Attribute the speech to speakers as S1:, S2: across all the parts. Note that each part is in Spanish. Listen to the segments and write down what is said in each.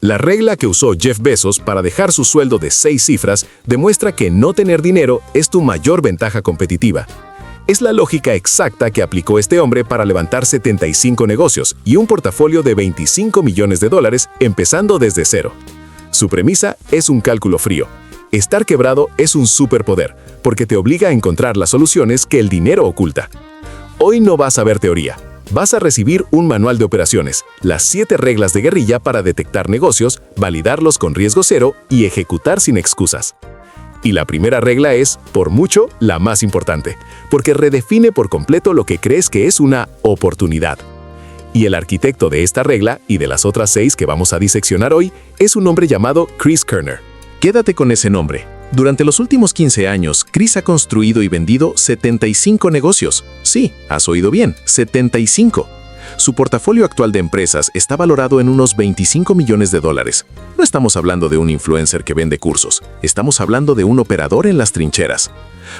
S1: La regla que usó Jeff Bezos para dejar su sueldo de 6 cifras demuestra que no tener dinero es tu mayor ventaja competitiva. Es la lógica exacta que aplicó este hombre para levantar 75 negocios y un portafolio de $25 millones empezando desde cero. Su premisa es un cálculo frío. Estar quebrado es un superpoder, porque te obliga a encontrar las soluciones que el dinero oculta. Hoy no vas a ver teoría. Vas a recibir un manual de operaciones, las 7 reglas de guerrilla para detectar negocios, validarlos con riesgo cero y ejecutar sin excusas. Y la primera regla es, por mucho, la más importante, porque redefine por completo lo que crees que es una oportunidad. Y el arquitecto de esta regla y de las otras 6 que vamos a diseccionar hoy es un hombre llamado Chris Kerner.
S2: Quédate con ese nombre. Durante los últimos 15 años, Chris ha construido y vendido 75 negocios. Sí, has oído bien, 75. Su portafolio actual de empresas está valorado en unos $25 millones. No estamos hablando de un influencer que vende cursos, estamos hablando de un operador en las trincheras.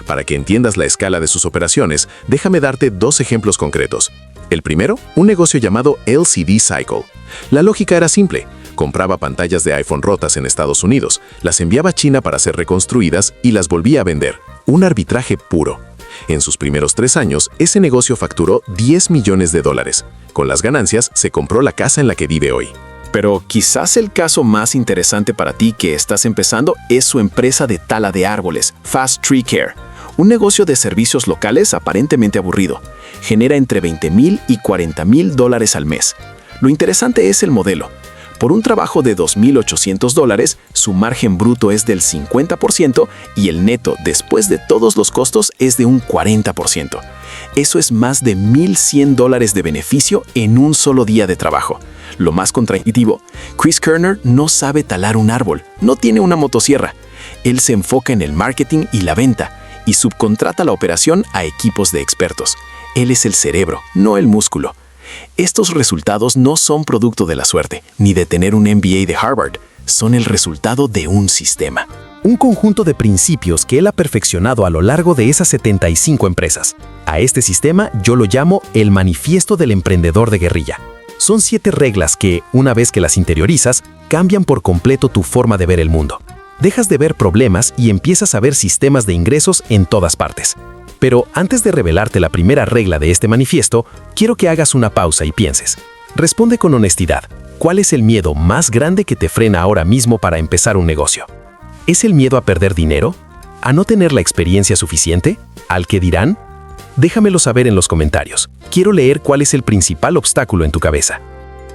S2: Para que entiendas la escala de sus operaciones, déjame darte 2 ejemplos concretos. El primero, un negocio llamado LCD Cycle. La lógica era simple. Compraba pantallas de iPhone rotas en Estados Unidos, las enviaba a China para ser reconstruidas y las volvía a vender. Un arbitraje puro. En sus primeros 3 años, ese negocio facturó $10 millones. Con las ganancias, se compró la casa en la que vive hoy.
S3: Pero quizás el caso más interesante para ti que estás empezando es su empresa de tala de árboles, Fast Tree Care. Un negocio de servicios locales aparentemente aburrido. Genera entre $20,000 y $40,000 al mes. Lo interesante es el modelo. Por un trabajo de $2,800, su margen bruto es del 50% y el neto, después de todos los costos, es de un 40%. Eso es más de $1,100 de beneficio en un solo día de trabajo. Lo más contraintuitivo, Chris Kerner no sabe talar un árbol, no tiene una motosierra. Él se enfoca en el marketing y la venta y subcontrata la operación a equipos de expertos. Él es el cerebro, no el músculo. Estos resultados no son producto de la suerte, ni de tener un MBA de Harvard. Son el resultado de un sistema.
S4: Un conjunto de principios que él ha perfeccionado a lo largo de esas 75 empresas. A este sistema yo lo llamo el manifiesto del emprendedor de guerrilla. Son 7 reglas que, una vez que las interiorizas, cambian por completo tu forma de ver el mundo. Dejas de ver problemas y empiezas a ver sistemas de ingresos en todas partes. Pero antes de revelarte la primera regla de este manifiesto, quiero que hagas una pausa y pienses. Responde con honestidad. ¿Cuál es el miedo más grande que te frena ahora mismo para empezar un negocio? ¿Es el miedo a perder dinero? ¿A no tener la experiencia suficiente? ¿Al qué dirán? Déjamelo saber en los comentarios. Quiero leer cuál es el principal obstáculo en tu cabeza.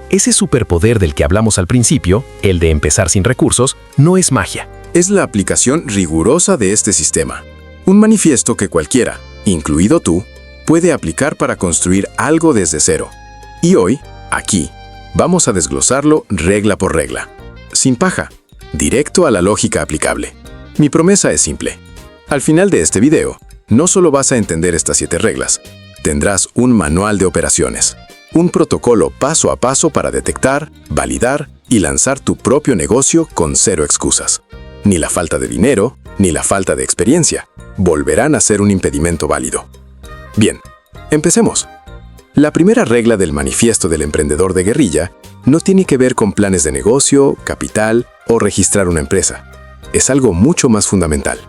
S4: Ese superpoder del que hablamos al principio, el de empezar sin recursos, no es magia.
S1: Es la aplicación rigurosa de este sistema. Un manifiesto que cualquiera, incluido tú, puede aplicar para construir algo desde cero. Y hoy, aquí, vamos a desglosarlo regla por regla. Sin paja, directo a la lógica aplicable. Mi promesa es simple. Al final de este video, no solo vas a entender estas 7 reglas, tendrás un manual de operaciones, un protocolo paso a paso para detectar, validar y lanzar tu propio negocio con 0 excusas. Ni la falta de dinero, ni la falta de experiencia volverán a ser un impedimento válido. Bien, empecemos. La primera regla del manifiesto del emprendedor de guerrilla no tiene que ver con planes de negocio, capital o registrar una empresa. Es algo mucho más fundamental.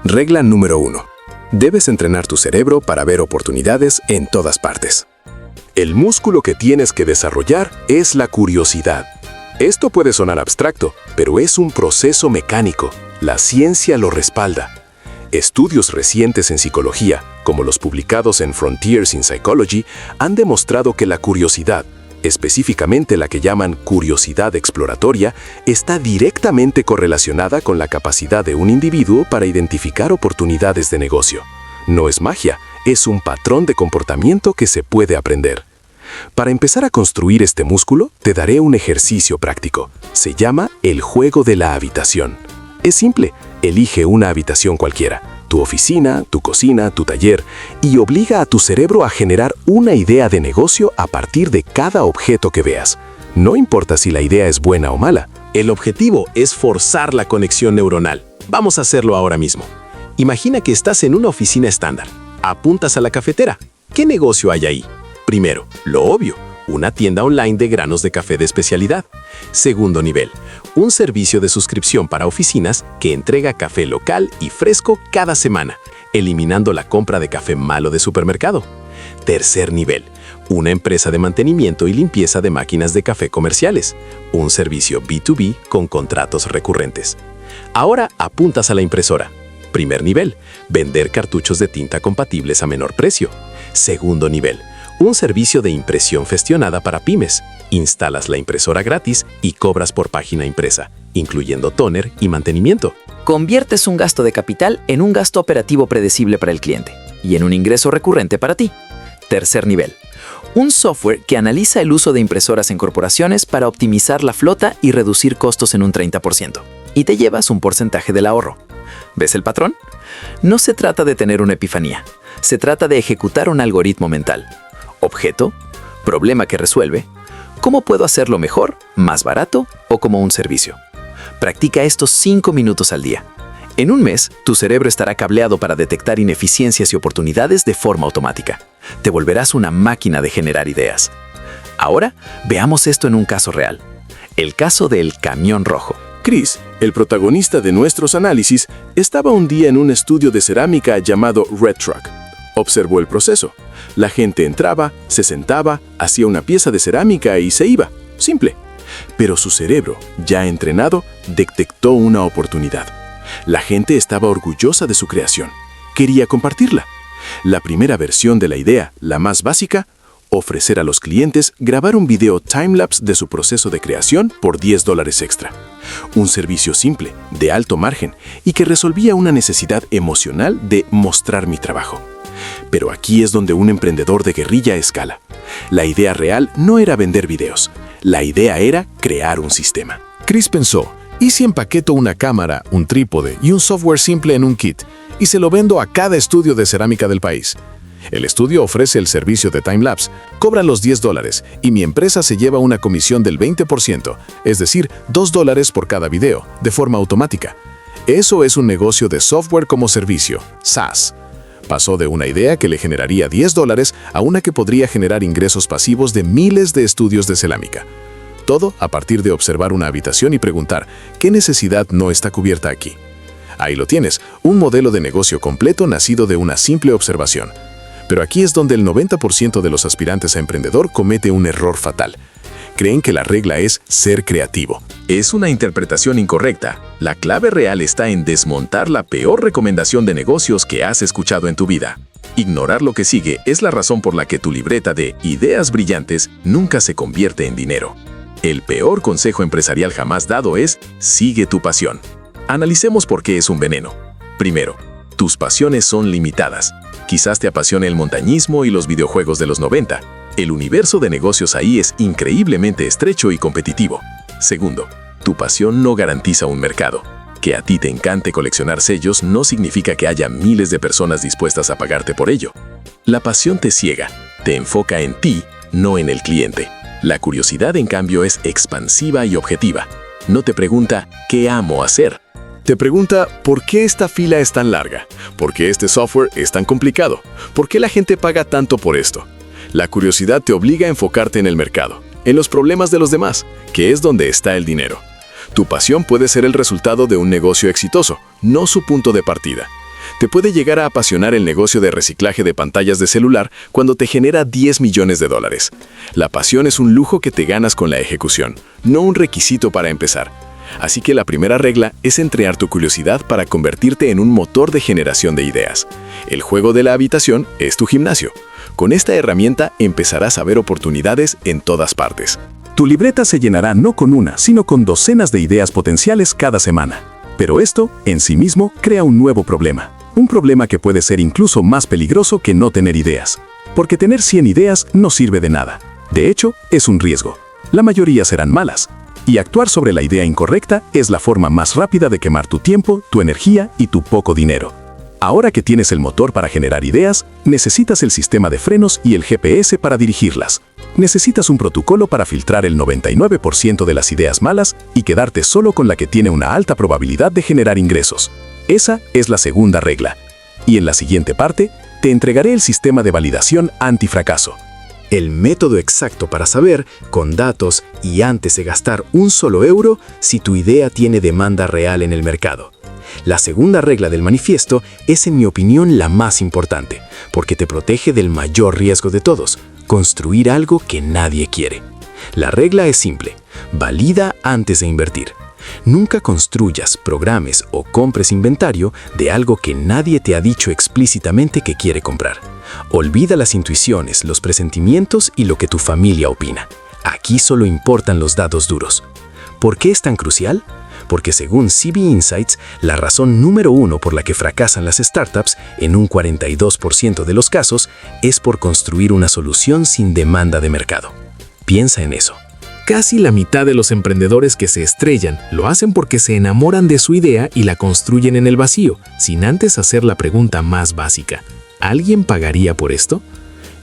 S1: Regla número 1. Debes entrenar tu cerebro para ver oportunidades en todas partes. El músculo que tienes que desarrollar es la curiosidad. Esto puede sonar abstracto, pero es un proceso mecánico. La ciencia lo respalda. Estudios recientes en psicología, como los publicados en Frontiers in Psychology, han demostrado que la curiosidad, específicamente la que llaman curiosidad exploratoria, está directamente correlacionada con la capacidad de un individuo para identificar oportunidades de negocio. No es magia, es un patrón de comportamiento que se puede aprender. Para empezar a construir este músculo, te daré un ejercicio práctico. Se llama el juego de la habitación. Es simple, elige una habitación cualquiera, tu oficina, tu cocina, tu taller, y obliga a tu cerebro a generar una idea de negocio a partir de cada objeto que veas. No importa si la idea es buena o mala.
S2: El objetivo es forzar la conexión neuronal. Vamos a hacerlo ahora mismo. Imagina que estás en una oficina estándar. Apuntas a la cafetera. ¿Qué negocio hay ahí? Primero, lo obvio, una tienda online de granos de café de especialidad. Segundo nivel, un servicio de suscripción para oficinas que entrega café local y fresco cada semana, eliminando la compra de café malo de supermercado. Tercer nivel, una empresa de mantenimiento y limpieza de máquinas de café comerciales, un servicio B2B con contratos recurrentes. Ahora apuntas a la impresora. Primer nivel, vender cartuchos de tinta compatibles a menor precio. Segundo nivel, un servicio de impresión gestionada para pymes. Instalas la impresora gratis y cobras por página impresa, incluyendo tóner y mantenimiento.
S5: Conviertes un gasto de capital en un gasto operativo predecible para el cliente y en un ingreso recurrente para ti. Tercer nivel, un software que analiza el uso de impresoras en corporaciones para optimizar la flota y reducir costos en un 30%. Y te llevas un porcentaje del ahorro. ¿Ves el patrón? No se trata de tener una epifanía. Se trata de ejecutar un algoritmo mental. Objeto, problema que resuelve, ¿cómo puedo hacerlo mejor, más barato o como un servicio? Practica estos 5 minutos al día. En un mes, tu cerebro estará cableado para detectar ineficiencias y oportunidades de forma automática. Te volverás una máquina de generar ideas. Ahora, veamos esto en un caso real. El caso del camión rojo.
S6: Chris, el protagonista de nuestros análisis, estaba un día en un estudio de cerámica llamado Red Truck. Observó el proceso. La gente entraba, se sentaba, hacía una pieza de cerámica y se iba. Simple. Pero su cerebro, ya entrenado, detectó una oportunidad. La gente estaba orgullosa de su creación. Quería compartirla. La primera versión de la idea, la más básica, ofrecer a los clientes grabar un video timelapse de su proceso de creación por $10 extra. Un servicio simple, de alto margen y que resolvía una necesidad emocional de mostrar mi trabajo. Pero aquí es donde un emprendedor de guerrilla escala. La idea real no era vender videos. La idea era crear un sistema.
S7: Chris pensó, ¿y si empaqueto una cámara, un trípode y un software simple en un kit y se lo vendo a cada estudio de cerámica del país? El estudio ofrece el servicio de timelapse, cobra los $10 y mi empresa se lleva una comisión del 20%, es decir, $2 por cada video, de forma automática. Eso es un negocio de software como servicio, SaaS. Pasó de una idea que le generaría $10 a una que podría generar ingresos pasivos de miles de estudios de cerámica. Todo a partir de observar una habitación y preguntar, ¿qué necesidad no está cubierta aquí? Ahí lo tienes, un modelo de negocio completo nacido de una simple observación. Pero aquí es donde el 90% de los aspirantes a emprendedor comete un error fatal. Creen que la regla es ser creativo.
S2: Es una interpretación incorrecta. La clave real está en desmontar la peor recomendación de negocios que has escuchado en tu vida. Ignorar lo que sigue es la razón por la que tu libreta de ideas brillantes nunca se convierte en dinero. El peor consejo empresarial jamás dado es: sigue tu pasión. Analicemos por qué es un veneno. Primero, tus pasiones son limitadas. Quizás te apasione el montañismo y los videojuegos de los 90. El universo de negocios ahí es increíblemente estrecho y competitivo. Segundo, tu pasión no garantiza un mercado. Que a ti te encante coleccionar sellos no significa que haya miles de personas dispuestas a pagarte por ello. La pasión te ciega, te enfoca en ti, no en el cliente. La curiosidad, en cambio, es expansiva y objetiva. No te pregunta, ¿qué amo hacer?
S6: Te pregunta, ¿por qué esta fila es tan larga? ¿Por qué este software es tan complicado? ¿Por qué la gente paga tanto por esto? La curiosidad te obliga a enfocarte en el mercado, en los problemas de los demás, que es donde está el dinero. Tu pasión puede ser el resultado de un negocio exitoso, no su punto de partida. Te puede llegar a apasionar el negocio de reciclaje de pantallas de celular cuando te genera $10 millones. La pasión es un lujo que te ganas con la ejecución, no un requisito para empezar. Así que la primera regla es entrenar tu curiosidad para convertirte en un motor de generación de ideas. El juego de la habitación es tu gimnasio. Con esta herramienta empezarás a ver oportunidades en todas partes.
S8: Tu libreta se llenará no con una, sino con docenas de ideas potenciales cada semana. Pero esto, en sí mismo, crea un nuevo problema. Un problema que puede ser incluso más peligroso que no tener ideas. Porque tener 100 ideas no sirve de nada. De hecho, es un riesgo. La mayoría serán malas. Y actuar sobre la idea incorrecta es la forma más rápida de quemar tu tiempo, tu energía y tu poco dinero. Ahora que tienes el motor para generar ideas, necesitas el sistema de frenos y el GPS para dirigirlas. Necesitas un protocolo para filtrar el 99% de las ideas malas y quedarte solo con la que tiene una alta probabilidad de generar ingresos. Esa es la segunda regla. Y en la siguiente parte, te entregaré el sistema de validación antifracaso.
S1: El método exacto para saber, con datos y antes de gastar un solo euro, si tu idea tiene demanda real en el mercado. La segunda regla del manifiesto es, en mi opinión, la más importante, porque te protege del mayor riesgo de todos: construir algo que nadie quiere. La regla es simple: valida antes de invertir. Nunca construyas, programes o compres inventario de algo que nadie te ha dicho explícitamente que quiere comprar. Olvida las intuiciones, los presentimientos y lo que tu familia opina. Aquí solo importan los datos duros. ¿Por qué es tan crucial? Porque según CB Insights, la razón número 1 por la que fracasan las startups, en un 42% de los casos, es por construir una solución sin demanda de mercado. Piensa en eso.
S3: Casi la mitad de los emprendedores que se estrellan lo hacen porque se enamoran de su idea y la construyen en el vacío, sin antes hacer la pregunta más básica: ¿alguien pagaría por esto?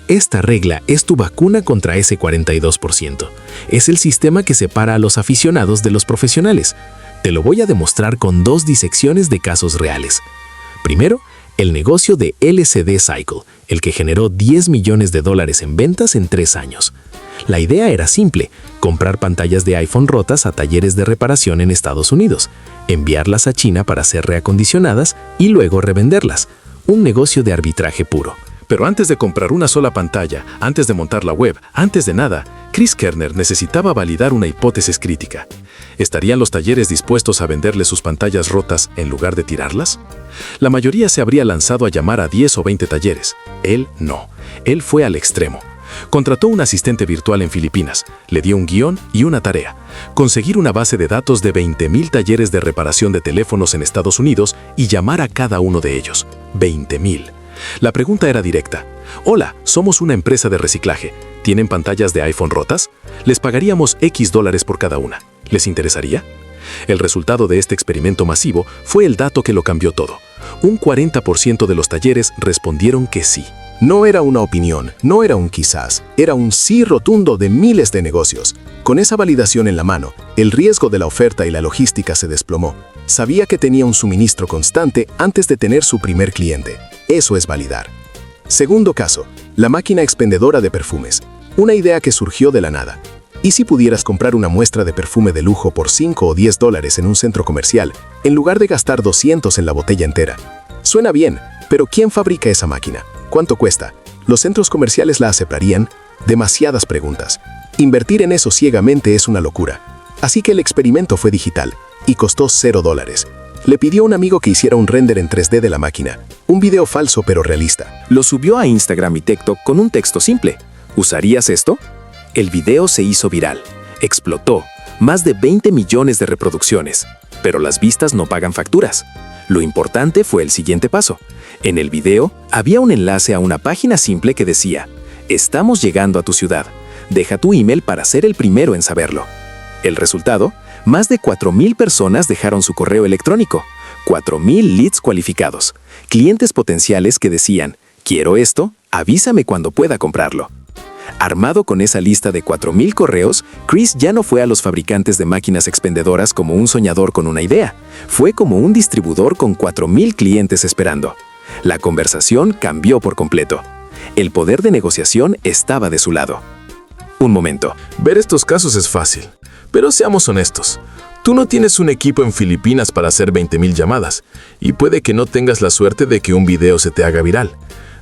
S3: Esta regla es tu vacuna contra ese 42%. Es el sistema que separa a los aficionados de los profesionales. Te lo voy a demostrar con 2 disecciones de casos reales. Primero, el negocio de LCD Cycle, el que generó $10 millones en ventas en 3 años. La idea era simple: comprar pantallas de iPhone rotas a talleres de reparación en Estados Unidos, enviarlas a China para ser reacondicionadas y luego revenderlas. Un negocio de arbitraje puro.
S6: Pero antes de comprar una sola pantalla, antes de montar la web, antes de nada, Chris Kerner necesitaba validar una hipótesis crítica. ¿Estarían los talleres dispuestos a venderle sus pantallas rotas en lugar de tirarlas? La mayoría se habría lanzado a llamar a 10 o 20 talleres. Él no. Él fue al extremo. Contrató un asistente virtual en Filipinas, le dio un guión y una tarea: conseguir una base de datos de 20,000 talleres de reparación de teléfonos en Estados Unidos y llamar a cada uno de ellos. 20,000. La pregunta era directa: hola, somos una empresa de reciclaje. ¿Tienen pantallas de iPhone rotas? Les pagaríamos X dólares por cada una. ¿Les interesaría? El resultado de este experimento masivo fue el dato que lo cambió todo. Un 40% de los talleres respondieron que sí.
S1: No era una opinión, no era un quizás, era un sí rotundo de miles de negocios. Con esa validación en la mano, el riesgo de la oferta y la logística se desplomó. Sabía que tenía un suministro constante antes de tener su primer cliente. Eso es validar. Segundo caso, la máquina expendedora de perfumes. Una idea que surgió de la nada. ¿Y si pudieras comprar una muestra de perfume de lujo por 5 o 10 dólares en un centro comercial, en lugar de gastar 200 en la botella entera? Suena bien, pero ¿quién fabrica esa máquina? ¿Cuánto cuesta? ¿Los centros comerciales la aceptarían? Demasiadas preguntas. Invertir en eso ciegamente es una locura. Así que el experimento fue digital y costó $0. Le pidió a un amigo que hiciera un render en 3D de la máquina, un video falso pero realista.
S3: Lo subió a Instagram y TikTok con un texto simple: ¿usarías esto? El video se hizo viral, explotó, más de 20 millones de reproducciones, pero las vistas no pagan facturas. Lo importante fue el siguiente paso. En el video había un enlace a una página simple que decía: estamos llegando a tu ciudad, deja tu email para ser el primero en saberlo. El resultado: más de 4,000 personas dejaron su correo electrónico, 4,000 leads cualificados, clientes potenciales que decían: quiero esto, avísame cuando pueda comprarlo. Armado con esa lista de 4,000 correos, Chris ya no fue a los fabricantes de máquinas expendedoras como un soñador con una idea. Fue como un distribuidor con 4,000 clientes esperando. La conversación cambió por completo. El poder de negociación estaba de su lado. Un momento.
S6: Ver estos casos es fácil, pero seamos honestos. Tú no tienes un equipo en Filipinas para hacer 20,000 llamadas, y puede que no tengas la suerte de que un video se te haga viral.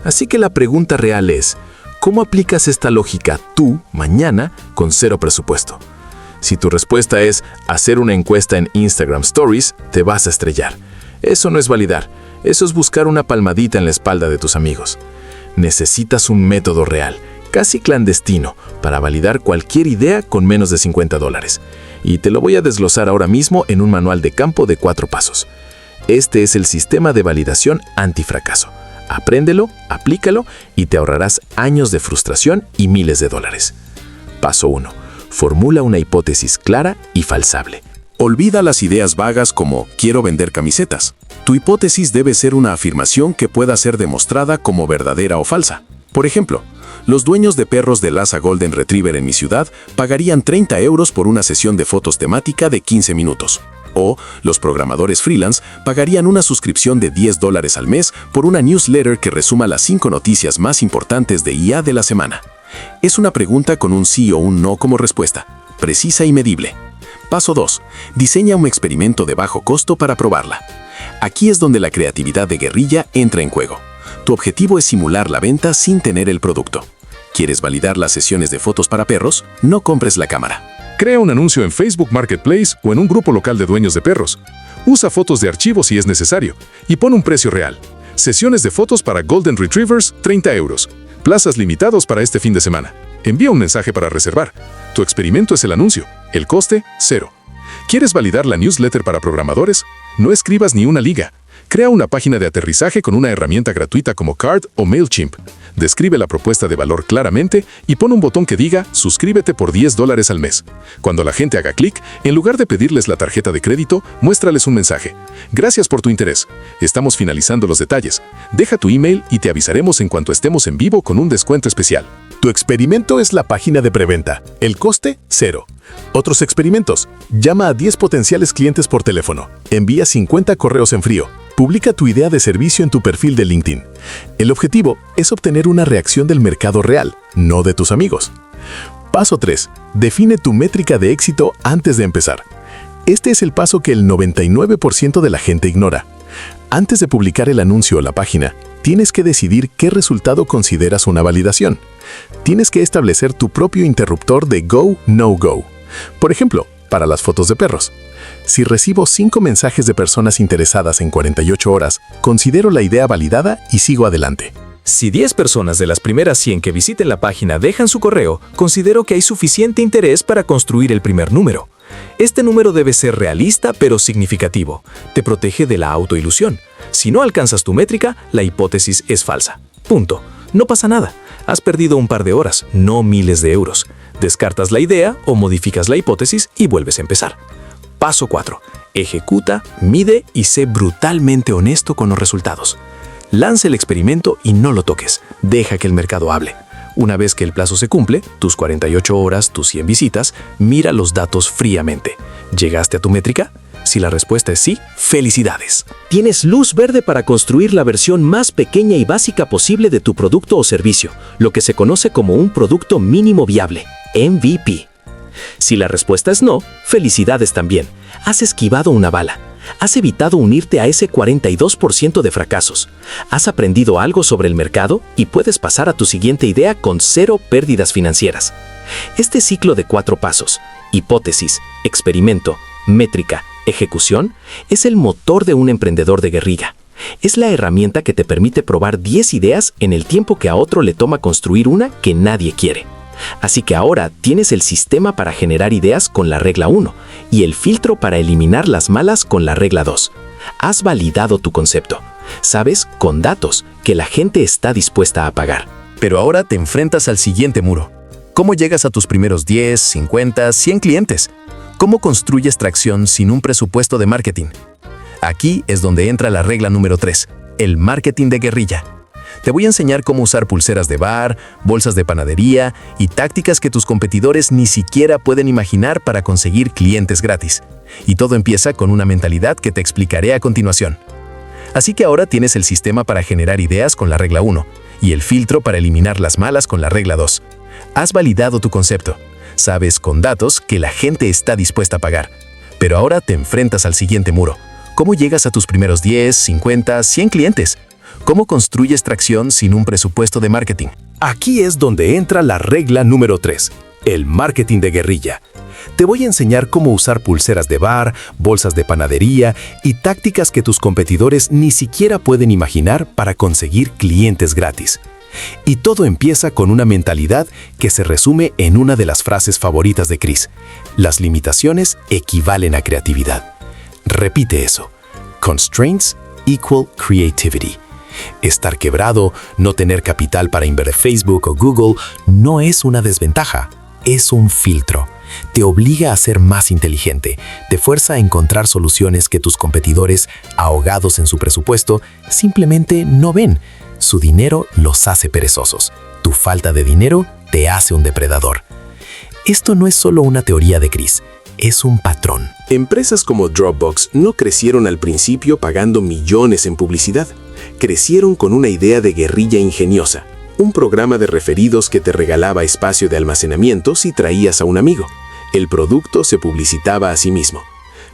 S6: Así que la pregunta real es: ¿cómo aplicas esta lógica tú, mañana, con 0 presupuesto? Si tu respuesta es hacer una encuesta en Instagram Stories, te vas a estrellar. Eso no es validar, eso es buscar una palmadita en la espalda de tus amigos. Necesitas un método real, casi clandestino, para validar cualquier idea con menos de $50. Y te lo voy a desglosar ahora mismo en un manual de campo de 4 pasos. Este es el sistema de validación antifracaso. Apréndelo, aplícalo y te ahorrarás años de frustración y miles de dólares. Paso 1. Formula una hipótesis clara y falsable.
S8: Olvida las ideas vagas como quiero vender camisetas. Tu hipótesis debe ser una afirmación que pueda ser demostrada como verdadera o falsa. Por ejemplo, los dueños de perros de Lhasa Golden Retriever en mi ciudad pagarían 30 euros por una sesión de fotos temática de 15 minutos. O los programadores freelance pagarían una suscripción de $10 al mes por una newsletter que resuma las 5 noticias más importantes de IA de la semana.
S2: Es una pregunta con un sí o un no como respuesta, precisa y medible. Paso 2. Diseña un experimento de bajo costo para probarla. Aquí es donde la creatividad de guerrilla entra en juego. Tu objetivo es simular la venta sin tener el producto. ¿Quieres validar las sesiones de fotos para perros? No compres la cámara.
S9: Crea un anuncio en Facebook Marketplace o en un grupo local de dueños de perros. Usa fotos de archivo si es necesario y pon un precio real. Sesiones de fotos para Golden Retrievers, 30 euros. Plazas limitados para este fin de semana. Envía un mensaje para reservar. Tu experimento es el anuncio. El coste, 0. ¿Quieres validar la newsletter para programadores? No escribas ni una liga. Crea una página de aterrizaje con una herramienta gratuita como Card o MailChimp. Describe la propuesta de valor claramente y pon un botón que diga «Suscríbete por $10 al mes». Cuando la gente haga clic, en lugar de pedirles la tarjeta de crédito, muéstrales un mensaje. «Gracias por tu interés. Estamos finalizando los detalles. Deja tu email y te avisaremos en cuanto estemos en vivo con un descuento especial».
S7: Tu experimento es la página de preventa. El coste, 0. Otros experimentos. Llama a 10 potenciales clientes por teléfono. Envía 50 correos en frío. Publica tu idea de servicio en tu perfil de LinkedIn. El objetivo es obtener una reacción del mercado real, no de tus amigos. Paso 3. Define tu métrica de éxito antes de empezar. Este es el paso que el 99% de la gente ignora. Antes de publicar el anuncio o la página, tienes que decidir qué resultado consideras una validación. Tienes que establecer tu propio interruptor de go, no go. Por ejemplo, para las fotos de perros. Si recibo 5 mensajes de personas interesadas en 48 horas, considero la idea validada y sigo adelante.
S10: Si 10 personas de las primeras 100 que visiten la página dejan su correo, considero que hay suficiente interés para construir el primer número. Este número debe ser realista pero significativo. Te protege de la autoilusión. Si no alcanzas tu métrica, la hipótesis es falsa. Punto. No pasa nada. Has perdido un par de horas, no miles de euros. Descartas la idea o modificas la hipótesis y vuelves a empezar. Paso 4. Ejecuta, mide y sé brutalmente honesto con los resultados. Lanza el experimento y no lo toques. Deja que el mercado hable. Una vez que el plazo se cumple, tus 48 horas, tus 100 visitas, mira los datos fríamente. ¿Llegaste a tu métrica? Si la respuesta es sí, ¡felicidades!
S11: Tienes luz verde para construir la versión más pequeña y básica posible de tu producto o servicio, lo que se conoce como un producto mínimo viable, MVP. Si la respuesta es no, felicidades también. Has esquivado una bala. Has evitado unirte a ese 42% de fracasos. Has aprendido algo sobre el mercado y puedes pasar a tu siguiente idea con 0 pérdidas financieras. Este ciclo de 4 pasos, hipótesis, experimento, métrica, ejecución, es el motor de un emprendedor de guerrilla. Es la herramienta que te permite probar 10 ideas en el tiempo que a otro le toma construir una que nadie quiere. Así que ahora tienes el sistema para generar ideas con la regla 1 y el filtro para eliminar las malas con la regla 2. Has validado tu concepto. Sabes, con datos, que la gente está dispuesta a pagar.
S4: Pero ahora te enfrentas al siguiente muro. ¿Cómo llegas a tus primeros 10, 50, 100 clientes? ¿Cómo construyes tracción sin un presupuesto de marketing? Aquí es donde entra la regla número 3, el marketing de guerrilla. Te voy a enseñar cómo usar pulseras de bar, bolsas de panadería y tácticas que tus competidores ni siquiera pueden imaginar para conseguir clientes gratis. Y todo empieza con una mentalidad que te explicaré a continuación. Así que ahora tienes el sistema para generar ideas con la regla 1 y el filtro para eliminar las malas con la regla 2. Has validado tu concepto. Sabes con datos que la gente está dispuesta a pagar. Pero ahora te enfrentas al siguiente muro. ¿Cómo llegas a tus primeros 10, 50, 100 clientes? ¿Cómo construyes tracción sin un presupuesto de marketing?
S11: Aquí es donde entra la regla número 3, el marketing de guerrilla. Te voy a enseñar cómo usar pulseras de bar, bolsas de panadería y tácticas que tus competidores ni siquiera pueden imaginar para conseguir clientes gratis. Y todo empieza con una mentalidad que se resume en una de las frases favoritas de Chris. Las limitaciones equivalen a creatividad. Repite eso. Constraints equal creativity. Estar quebrado, no tener capital para invertir en Facebook o Google no es una desventaja, es un filtro. Te obliga a ser más inteligente, te fuerza a encontrar soluciones que tus competidores, ahogados en su presupuesto, simplemente no ven. Su dinero los hace perezosos. Tu falta de dinero te hace un depredador. Esto no es solo una teoría de Chris, es un patrón.
S6: Empresas como Dropbox no crecieron al principio pagando millones en publicidad. Crecieron con una idea de guerrilla ingeniosa, Un programa de referidos que te regalaba espacio de almacenamiento si traías a un amigo. El producto se publicitaba a sí mismo.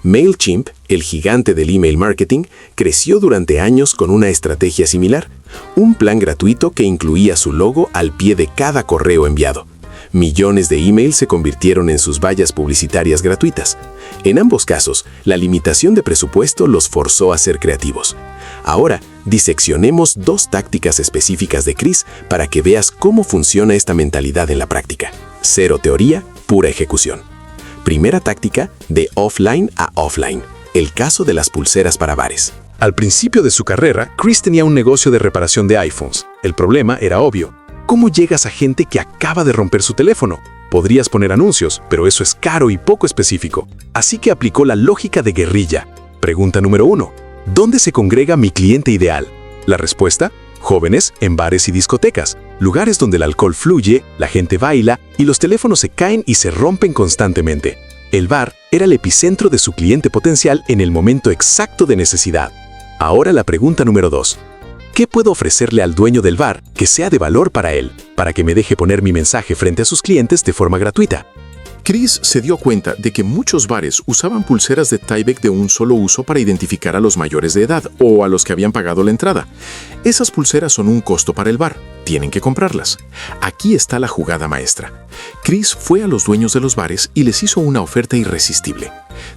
S6: MailChimp, el gigante del email marketing, creció durante años con una estrategia similar. Un plan gratuito que incluía su logo al pie de cada correo enviado. Millones de emails se convirtieron en sus vallas publicitarias gratuitas. En ambos casos, la limitación de presupuesto los forzó a ser creativos. Ahora, diseccionemos 2 tácticas específicas de Chris para que veas cómo funciona esta mentalidad en la práctica. 0 teoría, pura ejecución. Primera táctica, de offline a offline. El caso de las pulseras para bares.
S2: Al principio de su carrera, Chris tenía un negocio de reparación de iPhones. El problema era obvio. ¿Cómo llegas a gente que acaba de romper su teléfono? Podrías poner anuncios, pero eso es caro y poco específico. Así que aplicó la lógica de guerrilla. Pregunta número 1. ¿Dónde se congrega mi cliente ideal? La respuesta: jóvenes en bares y discotecas, lugares donde el alcohol fluye, la gente baila y los teléfonos se caen y se rompen constantemente. El bar era el epicentro de su cliente potencial en el momento exacto de necesidad. Ahora la pregunta número 2. ¿Qué puedo ofrecerle al dueño del bar que sea de valor para él, para que me deje poner mi mensaje frente a sus clientes de forma gratuita?
S1: Chris se dio cuenta de que muchos bares usaban pulseras de Tyvek de un solo uso para identificar a los mayores de edad o a los que habían pagado la entrada. Esas pulseras son un costo para el bar. Tienen que comprarlas. Aquí está la jugada maestra. Chris fue a los dueños de los bares y les hizo una oferta irresistible.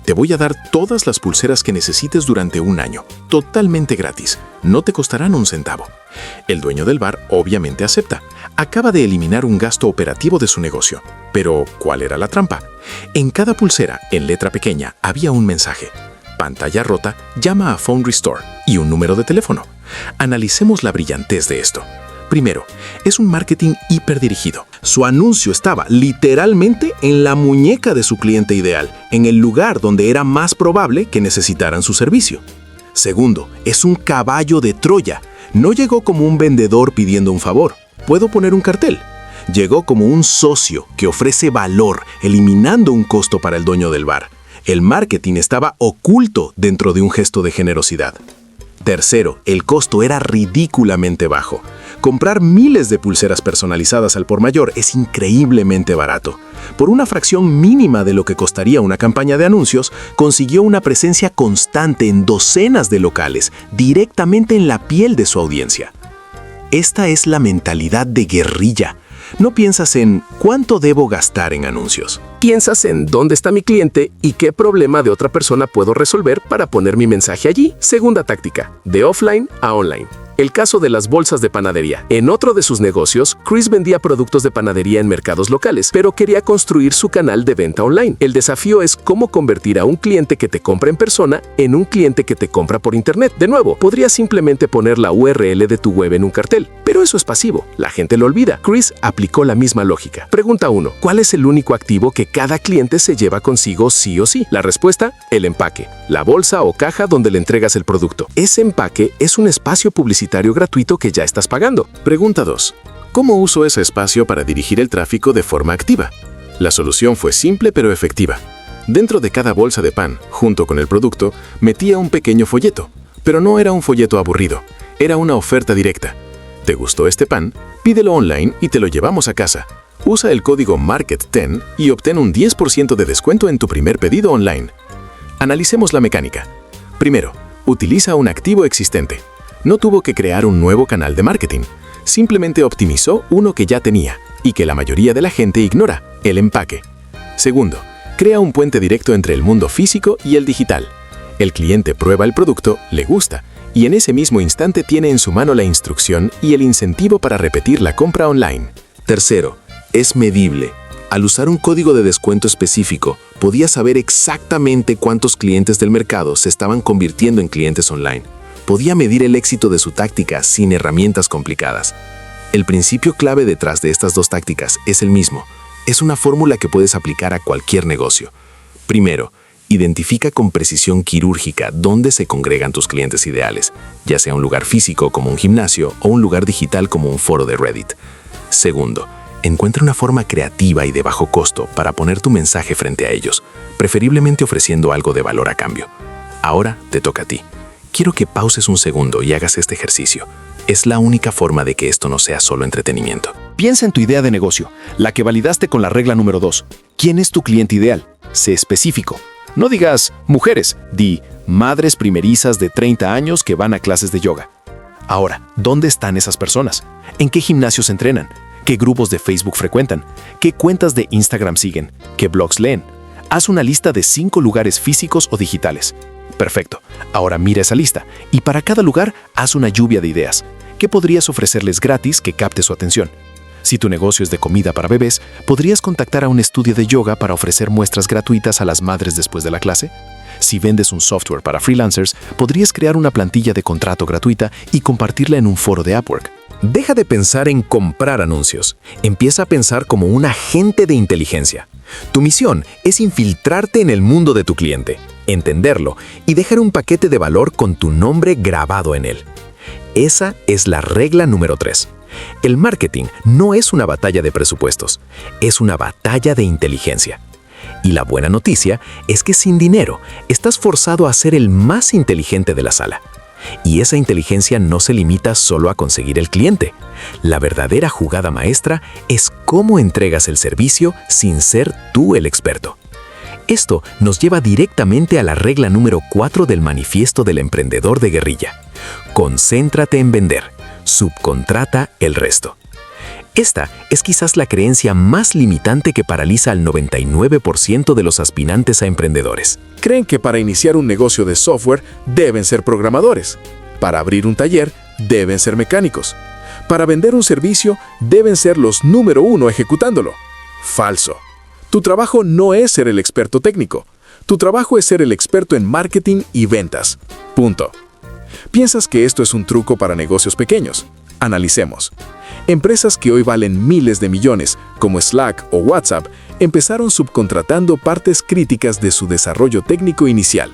S1: Te voy a dar todas las pulseras que necesites durante un año, totalmente gratis. No te costarán un centavo. El dueño del bar obviamente acepta. Acaba de eliminar un gasto operativo de su negocio. Pero, ¿cuál era la trampa? En cada pulsera, en letra pequeña, había un mensaje. Pantalla rota, llama a Phone Restore y un número de teléfono. Analicemos la brillantez de esto. Primero, es un marketing hiperdirigido. Su anuncio estaba literalmente en la muñeca de su cliente ideal, en el lugar donde era más probable que necesitaran su servicio. Segundo, es un caballo de Troya. No llegó como un vendedor pidiendo un favor. ¿Puedo poner un cartel? Llegó como un socio que ofrece valor, eliminando un costo para el dueño del bar. El marketing estaba oculto dentro de un gesto de generosidad. Tercero, el costo era ridículamente bajo. Comprar miles de pulseras personalizadas al por mayor es increíblemente barato. Por una fracción mínima de lo que costaría una campaña de anuncios, consiguió una presencia constante en docenas de locales, directamente en la piel de su audiencia. Esta es la mentalidad de guerrilla. No piensas en ¿cuánto debo gastar en anuncios?
S3: Piensas en dónde está mi cliente y qué problema de otra persona puedo resolver para poner mi mensaje allí. Segunda táctica, de offline a online. El caso de las bolsas de panadería. En otro de sus negocios, Chris vendía productos de panadería en mercados locales, pero quería construir su canal de venta online. El desafío es cómo convertir a un cliente que te compra en persona en un cliente que te compra por internet. De nuevo, podrías simplemente poner la URL de tu web en un cartel, pero eso es pasivo. La gente lo olvida. Chris aplicó la misma lógica. Pregunta 1. ¿Cuál es el único activo que cada cliente se lleva consigo sí o sí? La respuesta, el empaque. La bolsa o caja donde le entregas el producto. Ese empaque es un espacio publicitario gratuito que ya estás pagando.
S6: Pregunta 2. ¿Cómo uso ese espacio para dirigir el tráfico de forma activa? La solución fue simple pero efectiva. Dentro de cada bolsa de pan, junto con el producto, metía un pequeño folleto. Pero no era un folleto aburrido, era una oferta directa. ¿Te gustó este pan? Pídelo online y te lo llevamos a casa. Usa el código MARKET10 y obtén un 10% de descuento en tu primer pedido online. Analicemos la mecánica. Primero, utiliza un activo existente. No tuvo que crear un nuevo canal de marketing. Simplemente optimizó uno que ya tenía y que la mayoría de la gente ignora, el empaque. Segundo, crea un puente directo entre el mundo físico y el digital. El cliente prueba el producto, le gusta, y en ese mismo instante tiene en su mano la instrucción y el incentivo para repetir la compra online.
S1: Tercero, es medible. Al usar un código de descuento específico, podía saber exactamente cuántos clientes del mercado se estaban convirtiendo en clientes online. Podía medir el éxito de su táctica sin herramientas complicadas. El principio clave detrás de estas 2 tácticas es el mismo. Es una fórmula que puedes aplicar a cualquier negocio. Primero, identifica con precisión quirúrgica dónde se congregan tus clientes ideales, ya sea un lugar físico como un gimnasio o un lugar digital como un foro de Reddit. Segundo, encuentra una forma creativa y de bajo costo para poner tu mensaje frente a ellos, preferiblemente ofreciendo algo de valor a cambio. Ahora te toca a ti.
S2: quiero que pauses un segundo y hagas este ejercicio. Es la única forma de que esto no sea solo entretenimiento.
S3: Piensa en tu idea de negocio, la que validaste con la regla número 2. ¿Quién es tu cliente ideal? Sé específico. No digas mujeres, di madres primerizas de 30 años que van a clases de yoga. Ahora, ¿dónde están esas personas? ¿En qué gimnasios entrenan? ¿Qué grupos de Facebook frecuentan? ¿Qué cuentas de Instagram siguen? ¿Qué blogs leen? Haz una lista de 5 lugares físicos o digitales. Perfecto. Ahora mira esa lista y para cada lugar haz una lluvia de ideas. ¿Qué podrías ofrecerles gratis que capte su atención? Si tu negocio es de comida para bebés, ¿podrías contactar a un estudio de yoga para ofrecer muestras gratuitas a las madres después de la clase? Si vendes un software para freelancers, podrías crear una plantilla de contrato gratuita y compartirla en un foro de Upwork.
S2: Deja de pensar en comprar anuncios. Empieza a pensar como un agente de inteligencia. Tu misión es infiltrarte en el mundo de tu cliente, entenderlo y dejar un paquete de valor con tu nombre grabado en él. Esa es la regla número 3. El marketing no es una batalla de presupuestos, es una batalla de inteligencia. Y la buena noticia es que sin dinero estás forzado a ser el más inteligente de la sala. Y esa inteligencia no se limita solo a conseguir el cliente. La verdadera jugada maestra es cómo entregas el servicio sin ser tú el experto. Esto nos lleva directamente a la regla número 4 del manifiesto del emprendedor de guerrilla. Concéntrate en vender, subcontrata el resto. Esta es quizás la creencia más limitante que paraliza al 99% de los aspirantes a emprendedores.
S6: Creen que para iniciar un negocio de software deben ser programadores. Para abrir un taller deben ser mecánicos. Para vender un servicio deben ser los número 1 ejecutándolo. Falso. Tu trabajo no es ser el experto técnico. Tu trabajo es ser el experto en marketing y ventas. Punto. ¿Piensas que esto es un truco para negocios pequeños? Analicemos. Empresas que hoy valen miles de millones, como Slack o WhatsApp, empezaron subcontratando partes críticas de su desarrollo técnico inicial.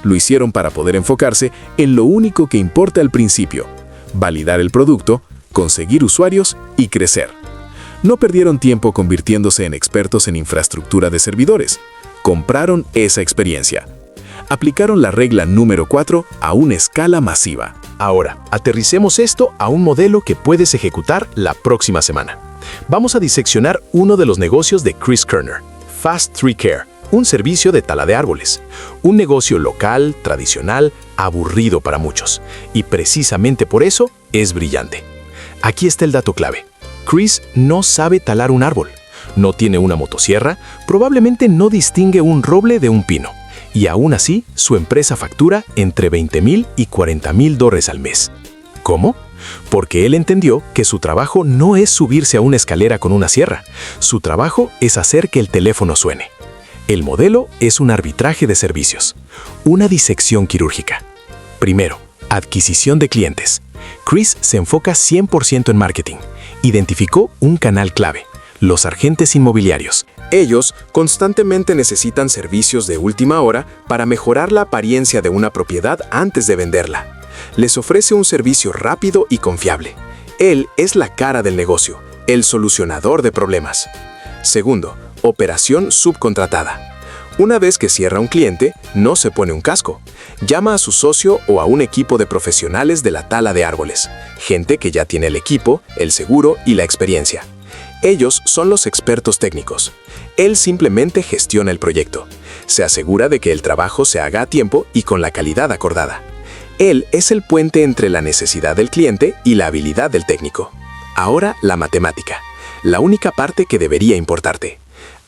S6: Lo hicieron para poder enfocarse en lo único que importa al principio: validar el producto, conseguir usuarios y crecer. No perdieron tiempo convirtiéndose en expertos en infraestructura de servidores. Compraron esa experiencia. Aplicaron la regla número 4 a una escala masiva.
S2: Ahora, aterricemos esto a un modelo que puedes ejecutar la próxima semana. Vamos a diseccionar uno de los negocios de Chris Kerner, Fast Tree Care, un servicio de tala de árboles. Un negocio local, tradicional, aburrido para muchos. Y precisamente por eso es brillante. Aquí está el dato clave. Chris no sabe talar un árbol. No tiene una motosierra, probablemente no distingue un roble de un pino. Y aún así, su empresa factura entre $20,000 y $40,000 al mes. ¿Cómo? Porque él entendió que su trabajo no es subirse a una escalera con una sierra. Su trabajo es hacer que el teléfono suene. El modelo es un arbitraje de servicios, una disección quirúrgica. Primero, adquisición de clientes. Chris se enfoca 100% en marketing. Identificó un canal clave: los agentes inmobiliarios. Ellos constantemente necesitan servicios de última hora para mejorar la apariencia de una propiedad antes de venderla. Les ofrece un servicio rápido y confiable. Él es la cara del negocio, el solucionador de problemas. Segundo, operación subcontratada. Una vez que cierra un cliente, no se pone un casco. Llama a su socio o a un equipo de profesionales de la tala de árboles, gente que ya tiene el equipo, el seguro y la experiencia. Ellos son los expertos técnicos. Él simplemente gestiona el proyecto. Se asegura de que el trabajo se haga a tiempo y con la calidad acordada. Él es el puente entre la necesidad del cliente y la habilidad del técnico. Ahora, la matemática. La única parte que debería importarte.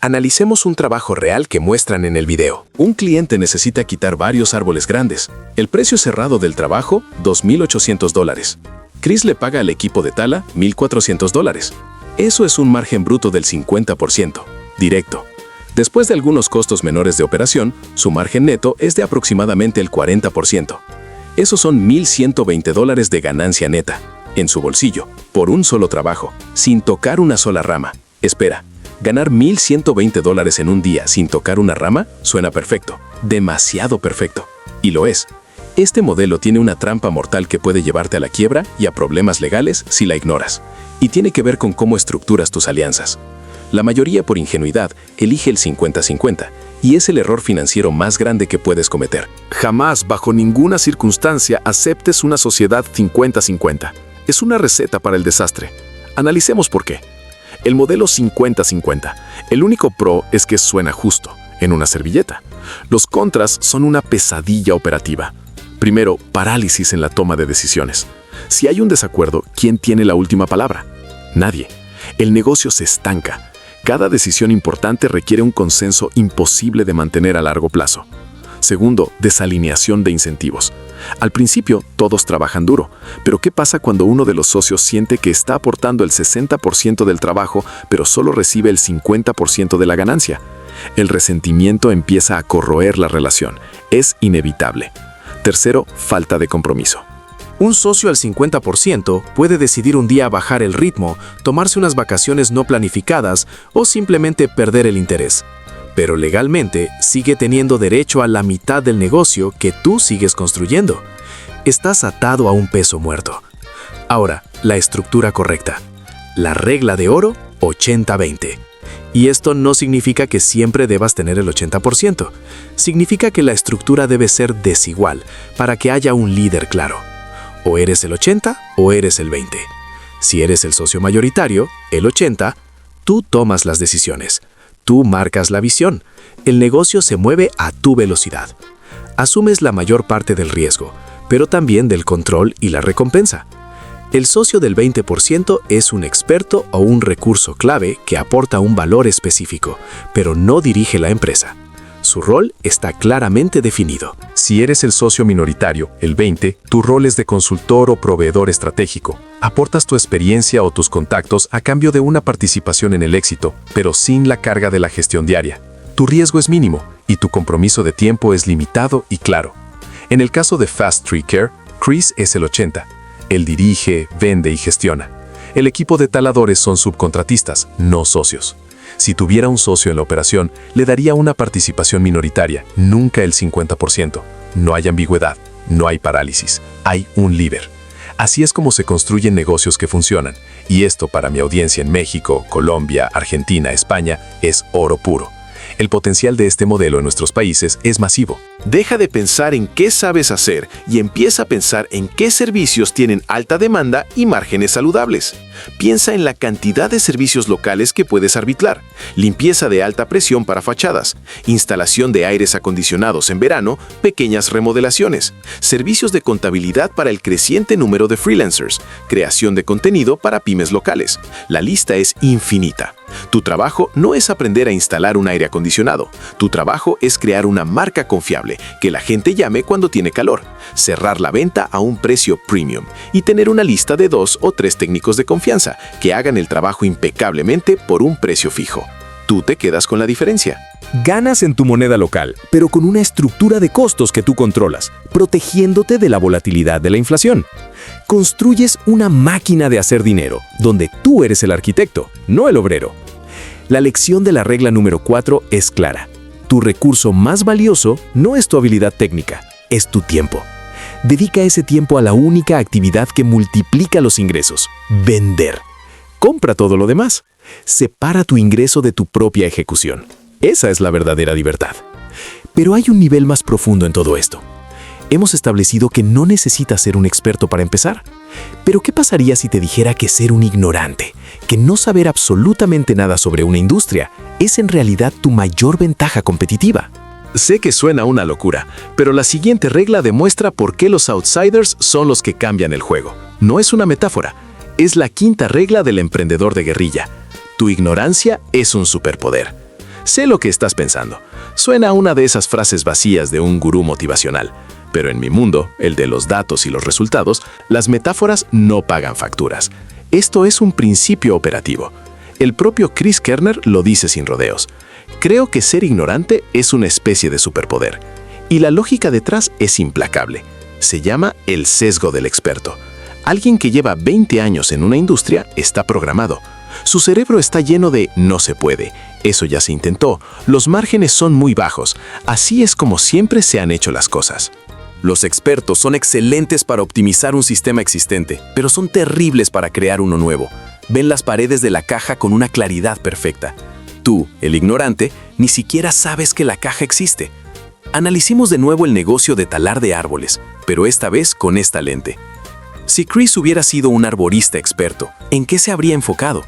S2: Analicemos un trabajo real que muestran en el video.
S6: Un cliente necesita quitar varios árboles grandes. El precio cerrado del trabajo, $2,800. Chris le paga al equipo de tala $1,400. Eso es un margen bruto del 50%, directo. Después de algunos costos menores de operación, su margen neto es de aproximadamente el 40%. Esos son $1,120 de ganancia neta, en su bolsillo, por un solo trabajo, sin tocar una sola rama. Espera, ganar $1,120 en un día sin tocar una rama suena perfecto, demasiado perfecto. Y lo es. Este modelo tiene una trampa mortal que puede llevarte a la quiebra y a problemas legales si la ignoras. Y tiene que ver con cómo estructuras tus alianzas. La mayoría, por ingenuidad, elige el 50-50
S2: y es el error financiero más grande que puedes cometer.
S3: Jamás, bajo ninguna circunstancia, aceptes una sociedad 50-50. Es una receta para el desastre. Analicemos por qué. El modelo 50-50. El único pro es que suena justo, en una servilleta. Los contras son una pesadilla operativa. Primero, parálisis en la toma de decisiones. Si hay un desacuerdo, ¿quién tiene la última palabra? Nadie. El negocio se estanca. Cada decisión importante requiere un consenso imposible de mantener a largo plazo. Segundo, desalineación de incentivos. Al principio, todos trabajan duro, pero ¿qué pasa cuando uno de los socios siente que está aportando el 60% del trabajo, pero solo recibe el 50% de la ganancia? El resentimiento empieza a corroer la relación. Es inevitable. Tercero, falta de compromiso.
S2: Un socio al 50% puede decidir un día bajar el ritmo, tomarse unas vacaciones no planificadas o simplemente perder el interés. Pero legalmente sigue teniendo derecho a la mitad del negocio que tú sigues construyendo. Estás atado a un peso muerto. Ahora, la estructura correcta. La regla de oro, 80-20. Y esto no significa que siempre debas tener el 80%. Significa que la estructura debe ser desigual para que haya un líder claro. O eres el 80 o eres el 20. Si eres el socio mayoritario, el 80, tú tomas las decisiones. Tú marcas la visión. El negocio se mueve a tu velocidad. Asumes la mayor parte del riesgo, pero también del control y la recompensa. El socio del 20% es un experto o un recurso clave que aporta un valor específico, pero no dirige la empresa. Su rol está claramente definido.
S8: Si eres el socio minoritario, el 20, tu rol es de consultor o proveedor estratégico. Aportas tu experiencia o tus contactos a cambio de una participación en el éxito, pero sin la carga de la gestión diaria. Tu riesgo es mínimo y tu compromiso de tiempo es limitado y claro. En el caso de Fast Tree Care, Chris es el 80. Él dirige, vende y gestiona. El equipo de taladores son subcontratistas, no socios. Si tuviera un socio en la operación, le daría una participación minoritaria, nunca el 50%. No hay ambigüedad, no hay parálisis, hay un líder. Así es como se construyen negocios que funcionan. Y esto para mi audiencia en México, Colombia, Argentina, España, es oro puro. El potencial de este modelo en nuestros países es masivo.
S3: Deja de pensar en qué sabes hacer y empieza a pensar en qué servicios tienen alta demanda y márgenes saludables. Piensa en la cantidad de servicios locales que puedes arbitrar. Limpieza de alta presión para fachadas, instalación de aires acondicionados en verano, pequeñas remodelaciones, servicios de contabilidad para el creciente número de freelancers, creación de contenido para pymes locales. La lista es infinita. Tu trabajo no es aprender a instalar un aire acondicionado. Tu trabajo es crear una marca confiable que la gente llame cuando tiene calor, cerrar la venta a un precio premium y tener una lista de 2 o 3 técnicos de confianza que hagan el trabajo impecablemente por un precio fijo. Tú te quedas con la diferencia.
S11: Ganas en tu moneda local, pero con una estructura de costos que tú controlas, protegiéndote de la volatilidad de la inflación. Construyes una máquina de hacer dinero, donde tú eres el arquitecto, no el obrero. La lección de la regla número 4 es clara. Tu recurso más valioso no es tu habilidad técnica, es tu tiempo. Dedica ese tiempo a la única actividad que multiplica los ingresos: vender. Compra todo lo demás. Separa tu ingreso de tu propia ejecución. Esa es la verdadera libertad. Pero hay un nivel más profundo en todo esto. Hemos establecido que no necesitas ser un experto para empezar. Pero ¿qué pasaría si te dijera que ser un ignorante, que no saber absolutamente nada sobre una industria, es en realidad tu mayor ventaja competitiva?
S3: Sé que suena una locura, pero la siguiente regla demuestra por qué los outsiders son los que cambian el juego. No es una metáfora, es la quinta regla del emprendedor de guerrilla. Tu ignorancia es un superpoder. Sé lo que estás pensando. Suena a una de esas frases vacías de un gurú motivacional. Pero en mi mundo, el de los datos y los resultados, las metáforas no pagan facturas. Esto es un principio operativo. El propio Chris Kerner lo dice sin rodeos. Creo que ser ignorante es una especie de superpoder. Y la lógica detrás es implacable. Se llama el sesgo del experto. Alguien que lleva 20 años en una industria está programado. Su cerebro está lleno de no se puede, eso ya se intentó, los márgenes son muy bajos, así es como siempre se han hecho las cosas.
S12: Los expertos son excelentes para optimizar un sistema existente, pero son terribles para crear uno nuevo. Ven las paredes de la caja con una claridad perfecta. Tú, el ignorante, ni siquiera sabes que la caja existe. Analicemos de nuevo el negocio de talar de árboles, pero esta vez con esta lente. Si Chris hubiera sido un arborista experto, ¿en qué se habría enfocado?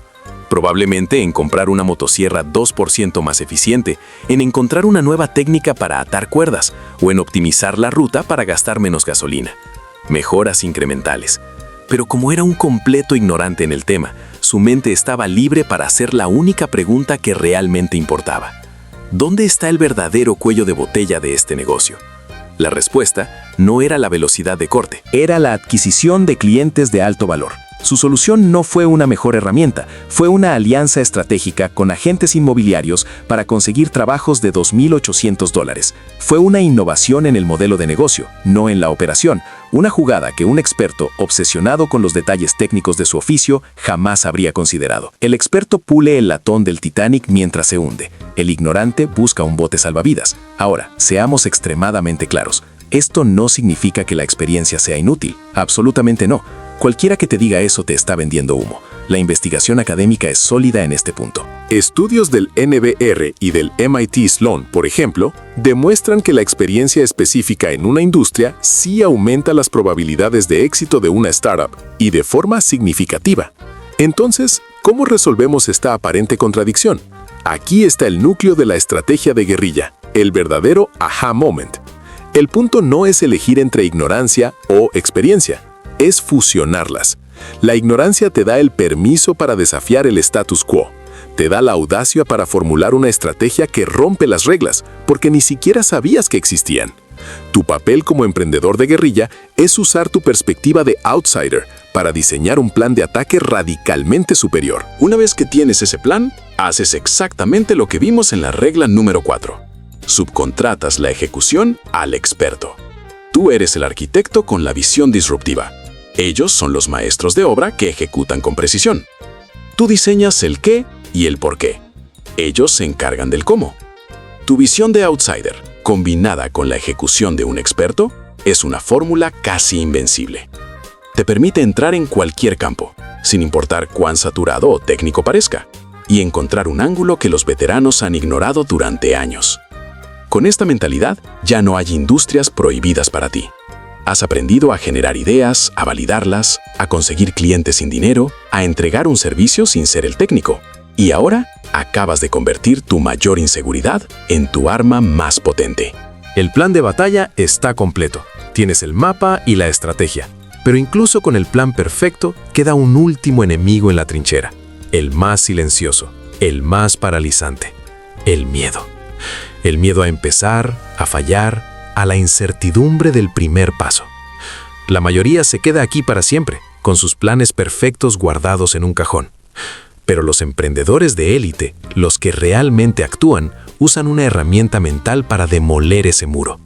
S12: Probablemente en comprar una motosierra 2% más eficiente, en encontrar una nueva técnica para atar cuerdas o en optimizar la ruta para gastar menos gasolina. Mejoras incrementales. Pero como era un completo ignorante en el tema, su mente estaba libre para hacer la única pregunta que realmente importaba. ¿Dónde está el verdadero cuello de botella de este negocio? La respuesta no era la velocidad de corte.
S8: Era la adquisición de clientes de alto valor. Su solución no fue una mejor herramienta, fue una alianza estratégica con agentes inmobiliarios para conseguir trabajos de $2,800. Fue una innovación en el modelo de negocio, no en la operación, una jugada que un experto obsesionado con los detalles técnicos de su oficio jamás habría considerado. El experto pule el latón del Titanic mientras se hunde. El ignorante busca un bote salvavidas. Ahora, seamos extremadamente claros. Esto no significa que la experiencia sea inútil, absolutamente no. Cualquiera que te diga eso te está vendiendo humo. La investigación académica es sólida en este punto.
S6: Estudios del NBR y del MIT Sloan, por ejemplo, demuestran que la experiencia específica en una industria sí aumenta las probabilidades de éxito de una startup, y de forma significativa. Entonces, ¿cómo resolvemos esta aparente contradicción? Aquí está el núcleo de la estrategia de guerrilla, el verdadero aha moment. El punto no es elegir entre ignorancia o experiencia, es fusionarlas. La ignorancia te da el permiso para desafiar el status quo. Te da la audacia para formular una estrategia que rompe las reglas, porque ni siquiera sabías que existían. Tu papel como emprendedor de guerrilla es usar tu perspectiva de outsider para diseñar un plan de ataque radicalmente superior. Una vez que tienes ese plan, haces exactamente lo que vimos en la regla número 4. Subcontratas la ejecución al experto. Tú eres el arquitecto con la visión disruptiva. Ellos son los maestros de obra que ejecutan con precisión. Tú diseñas el qué y el por qué. Ellos se encargan del cómo. Tu visión de outsider, combinada con la ejecución de un experto, es una fórmula casi invencible. Te permite entrar en cualquier campo, sin importar cuán saturado o técnico parezca, y encontrar un ángulo que los veteranos han ignorado durante años. Con esta mentalidad, ya no hay industrias prohibidas para ti. Has aprendido a generar ideas, a validarlas, a conseguir clientes sin dinero, a entregar un servicio sin ser el técnico. Y ahora, acabas de convertir tu mayor inseguridad en tu arma más potente.
S10: El plan de batalla está completo. Tienes el mapa y la estrategia. Pero incluso con el plan perfecto, queda un último enemigo en la trinchera. El más silencioso, el más paralizante. El miedo. El miedo a empezar, a fallar, a la incertidumbre del primer paso. La mayoría se queda aquí para siempre, con sus planes perfectos guardados en un cajón. Pero los emprendedores de élite, los que realmente actúan, usan una herramienta mental para demoler ese muro.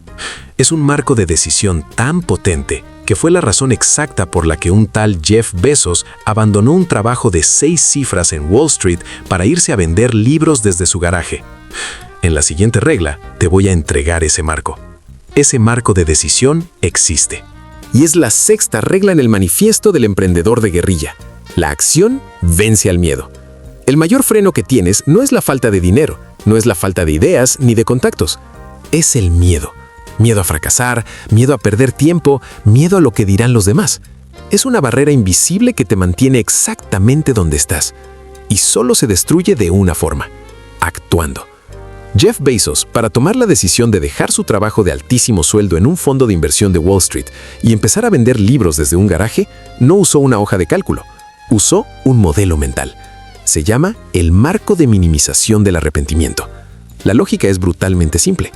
S10: Es un marco de decisión tan potente que fue la razón exacta por la que un tal Jeff Bezos abandonó un trabajo de 6 cifras en Wall Street para irse a vender libros desde su garaje. En la siguiente regla te voy a entregar ese marco. Ese marco de decisión existe.
S3: Y es la 6ª regla en el manifiesto del emprendedor de guerrilla. La acción vence al miedo. El mayor freno que tienes no es la falta de dinero, no es la falta de ideas ni de contactos. Es el miedo. Miedo a fracasar, miedo a perder tiempo, miedo a lo que dirán los demás. Es una barrera invisible que te mantiene exactamente donde estás. Y solo se destruye de una forma: actuando. Jeff Bezos, para tomar la decisión de dejar su trabajo de altísimo sueldo en un fondo de inversión de Wall Street y empezar a vender libros desde un garaje, no usó una hoja de cálculo, usó un modelo mental. Se llama el marco de minimización del arrepentimiento. La lógica es brutalmente simple.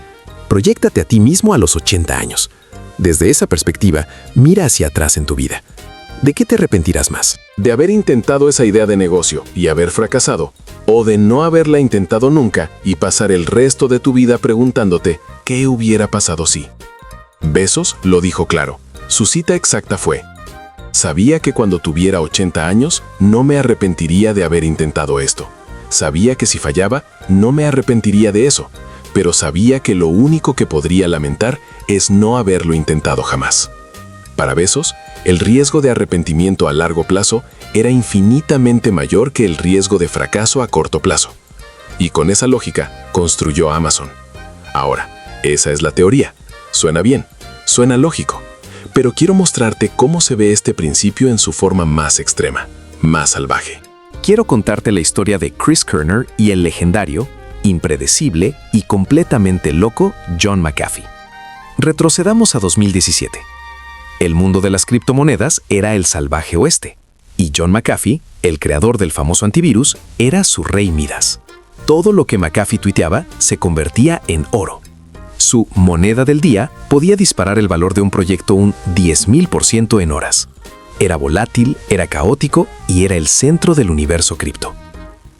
S3: Proyéctate a ti mismo a los 80 años. Desde esa perspectiva, mira hacia atrás en tu vida. ¿De qué te arrepentirás más?
S6: ¿De haber intentado esa idea de negocio y haber fracasado? ¿O de no haberla intentado nunca y pasar el resto de tu vida preguntándote qué hubiera pasado si? Bezos lo dijo claro. Su cita exacta fue: sabía que cuando tuviera 80 años no me arrepentiría de haber intentado esto. Sabía que si fallaba, no me arrepentiría de eso. Pero sabía que lo único que podría lamentar es no haberlo intentado jamás. Para Bezos, el riesgo de arrepentimiento a largo plazo era infinitamente mayor que el riesgo de fracaso a corto plazo.
S1: y con esa lógica construyó Amazon. Ahora, esa es la teoría. Suena bien, suena lógico, pero quiero mostrarte cómo se ve este principio en su forma más extrema, más salvaje.
S11: Quiero contarte la historia de Chris Kerner y el legendario, impredecible y completamente loco John McAfee. Retrocedamos a 2017. El mundo de las criptomonedas era el salvaje oeste, y John McAfee, el creador del famoso antivirus, era su rey Midas. Todo lo que McAfee tuiteaba se convertía en oro. Su moneda del día podía disparar el valor de un proyecto un 10.000% en horas. Era volátil, era caótico y era el centro del universo cripto.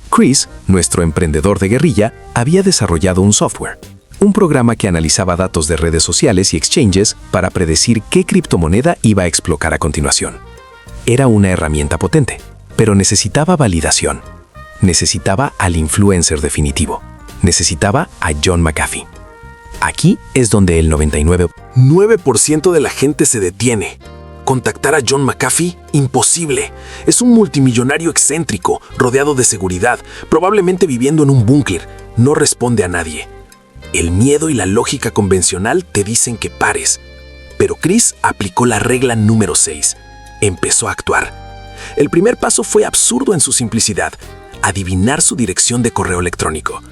S11: Chris, nuestro emprendedor de guerrilla, había desarrollado un software, un programa que analizaba datos de redes sociales y exchanges para predecir qué criptomoneda iba a explotar a continuación. Era una herramienta potente, pero necesitaba validación. Necesitaba al influencer definitivo. Necesitaba a John McAfee. Aquí es donde el 99%
S13: de la gente se detiene. Contactar a John McAfee, imposible. Es un multimillonario excéntrico, rodeado de seguridad, probablemente viviendo en un búnker. No responde a nadie. El miedo y la lógica convencional te dicen que pares. Pero Chris aplicó la regla número 6. Empezó a actuar. El primer paso fue absurdo en su simplicidad: adivinar su dirección de correo electrónico.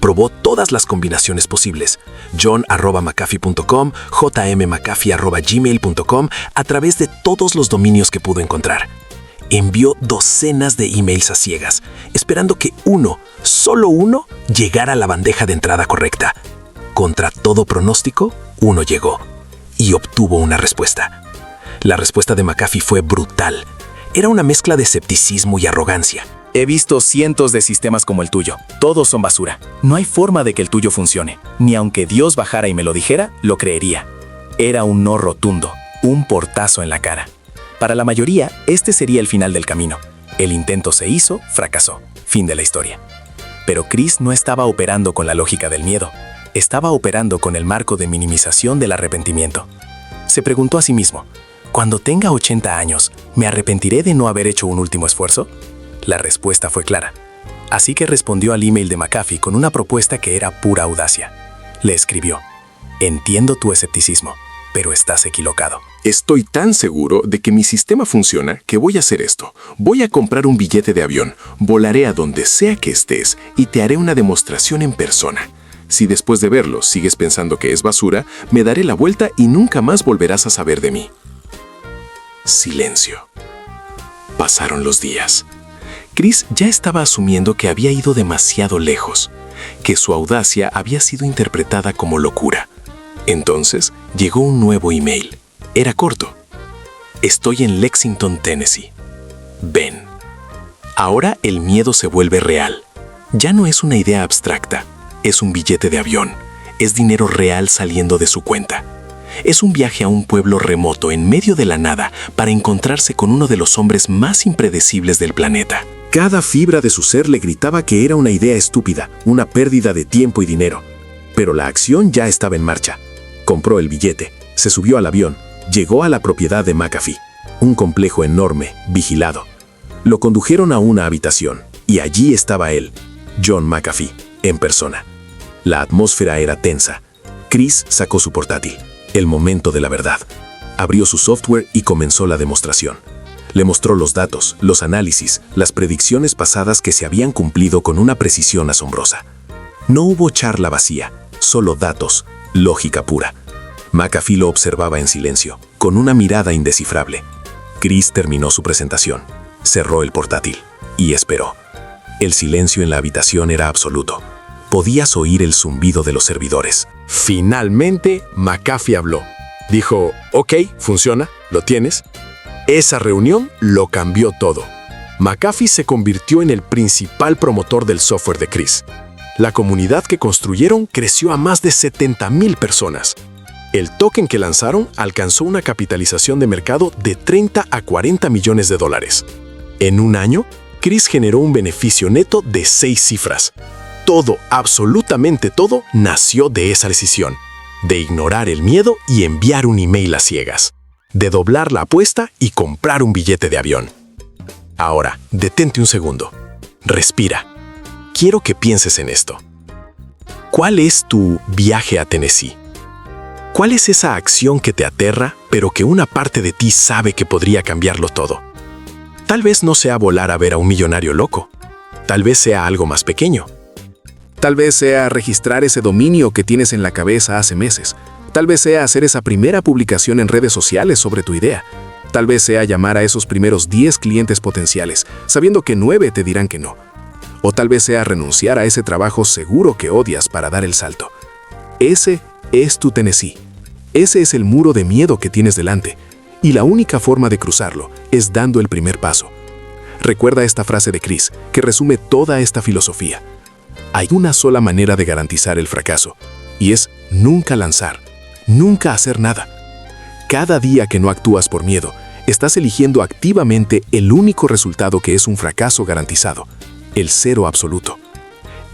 S13: Probó todas las combinaciones posibles: john@mcafee.com, jmmcafee@gmail.com, a través de todos los dominios que pudo encontrar. Envió docenas de emails a ciegas, esperando que solo uno, llegara a la bandeja de entrada correcta. Contra todo pronóstico, uno llegó y obtuvo una respuesta. La respuesta de McAfee fue brutal. Era una mezcla de escepticismo y arrogancia.
S10: He visto cientos de sistemas como el tuyo. Todos son basura. No hay forma de que el tuyo funcione. Ni aunque Dios bajara y me lo dijera, lo creería. Era un no rotundo, un portazo en la cara. Para la mayoría, este sería el final del camino. El intento se hizo, fracasó. Fin de la historia. Pero Chris no estaba operando con la lógica del miedo. Estaba operando con el marco de minimización del arrepentimiento. Se preguntó a sí mismo: cuando tenga 80 años, ¿me arrepentiré de no haber hecho un último esfuerzo? La respuesta fue clara. Así que respondió al email de McAfee con una propuesta que era pura audacia. Le escribió: entiendo tu escepticismo, pero estás equivocado.
S6: Estoy tan seguro de que mi sistema funciona que voy a hacer esto. Voy a comprar un billete de avión, volaré a donde sea que estés y te haré una demostración en persona. Si después de verlo sigues pensando que es basura, me daré la vuelta y nunca más volverás a saber de mí. Silencio. Pasaron los días. Chris ya estaba asumiendo que había ido demasiado lejos, que su audacia había sido interpretada como locura. Entonces llegó un nuevo email. Era corto: estoy en Lexington, Tennessee. Ven. Ahora el miedo se vuelve real. Ya no es una idea abstracta, es un billete de avión, es dinero real saliendo de su cuenta. Es un viaje a un pueblo remoto en medio de la nada para encontrarse con uno de los hombres más impredecibles del planeta.
S1: Cada fibra de su ser le gritaba que era una idea estúpida, una pérdida de tiempo y dinero. Pero la acción ya estaba en marcha. Compró el billete, se subió al avión, llegó a la propiedad de McAfee, un complejo enorme, vigilado. Lo condujeron a una habitación, y allí estaba él, John McAfee, en persona. La atmósfera era tensa. Chris sacó su portátil. El momento de la verdad. Abrió su software y comenzó la demostración. Le mostró los datos, los análisis, las predicciones pasadas que se habían cumplido con una precisión asombrosa. No hubo charla vacía, solo datos, lógica pura. McAfee lo observaba en silencio, con una mirada indescifrable. Chris terminó su presentación, cerró el portátil y esperó. El silencio en la habitación era absoluto. Podías oír el zumbido de los servidores.
S7: Finalmente, McAfee habló. Dijo: ok, funciona, lo tienes. Esa reunión lo cambió todo. McAfee se convirtió en el principal promotor del software de Chris. La comunidad que construyeron creció a más de 70,000 personas. El token que lanzaron alcanzó una capitalización de mercado de 30 a 40 millones de dólares. En un año, Chris generó un beneficio neto de 6 cifras. Todo, absolutamente todo, nació de esa decisión, de ignorar el miedo y enviar un email a ciegas, de doblar la apuesta y comprar un billete de avión. Ahora, detente un segundo. Respira.
S2: quiero que pienses en esto. ¿Cuál es tu viaje a Tennessee? ¿Cuál es esa acción que te aterra, pero que una parte de ti sabe que podría cambiarlo todo? Tal vez no sea volar a ver a un millonario loco. Tal vez sea algo más pequeño.
S7: Tal vez sea registrar ese dominio que tienes en la cabeza hace meses. Tal vez sea hacer esa primera publicación en redes sociales sobre tu idea. Tal vez sea llamar a esos primeros 10 clientes potenciales, sabiendo que 9 te dirán que no. O tal vez sea renunciar a ese trabajo seguro que odias para dar el salto. Ese es tu Tennessee. Ese es el muro de miedo que tienes delante. Y la única forma de cruzarlo es dando el primer paso. Recuerda esta frase de Chris, que resume toda esta filosofía. Hay una sola manera de garantizar el fracaso, y es nunca lanzar, nunca hacer nada. Cada día que no actúas por miedo, estás eligiendo activamente el único resultado que es un fracaso garantizado, el cero absoluto.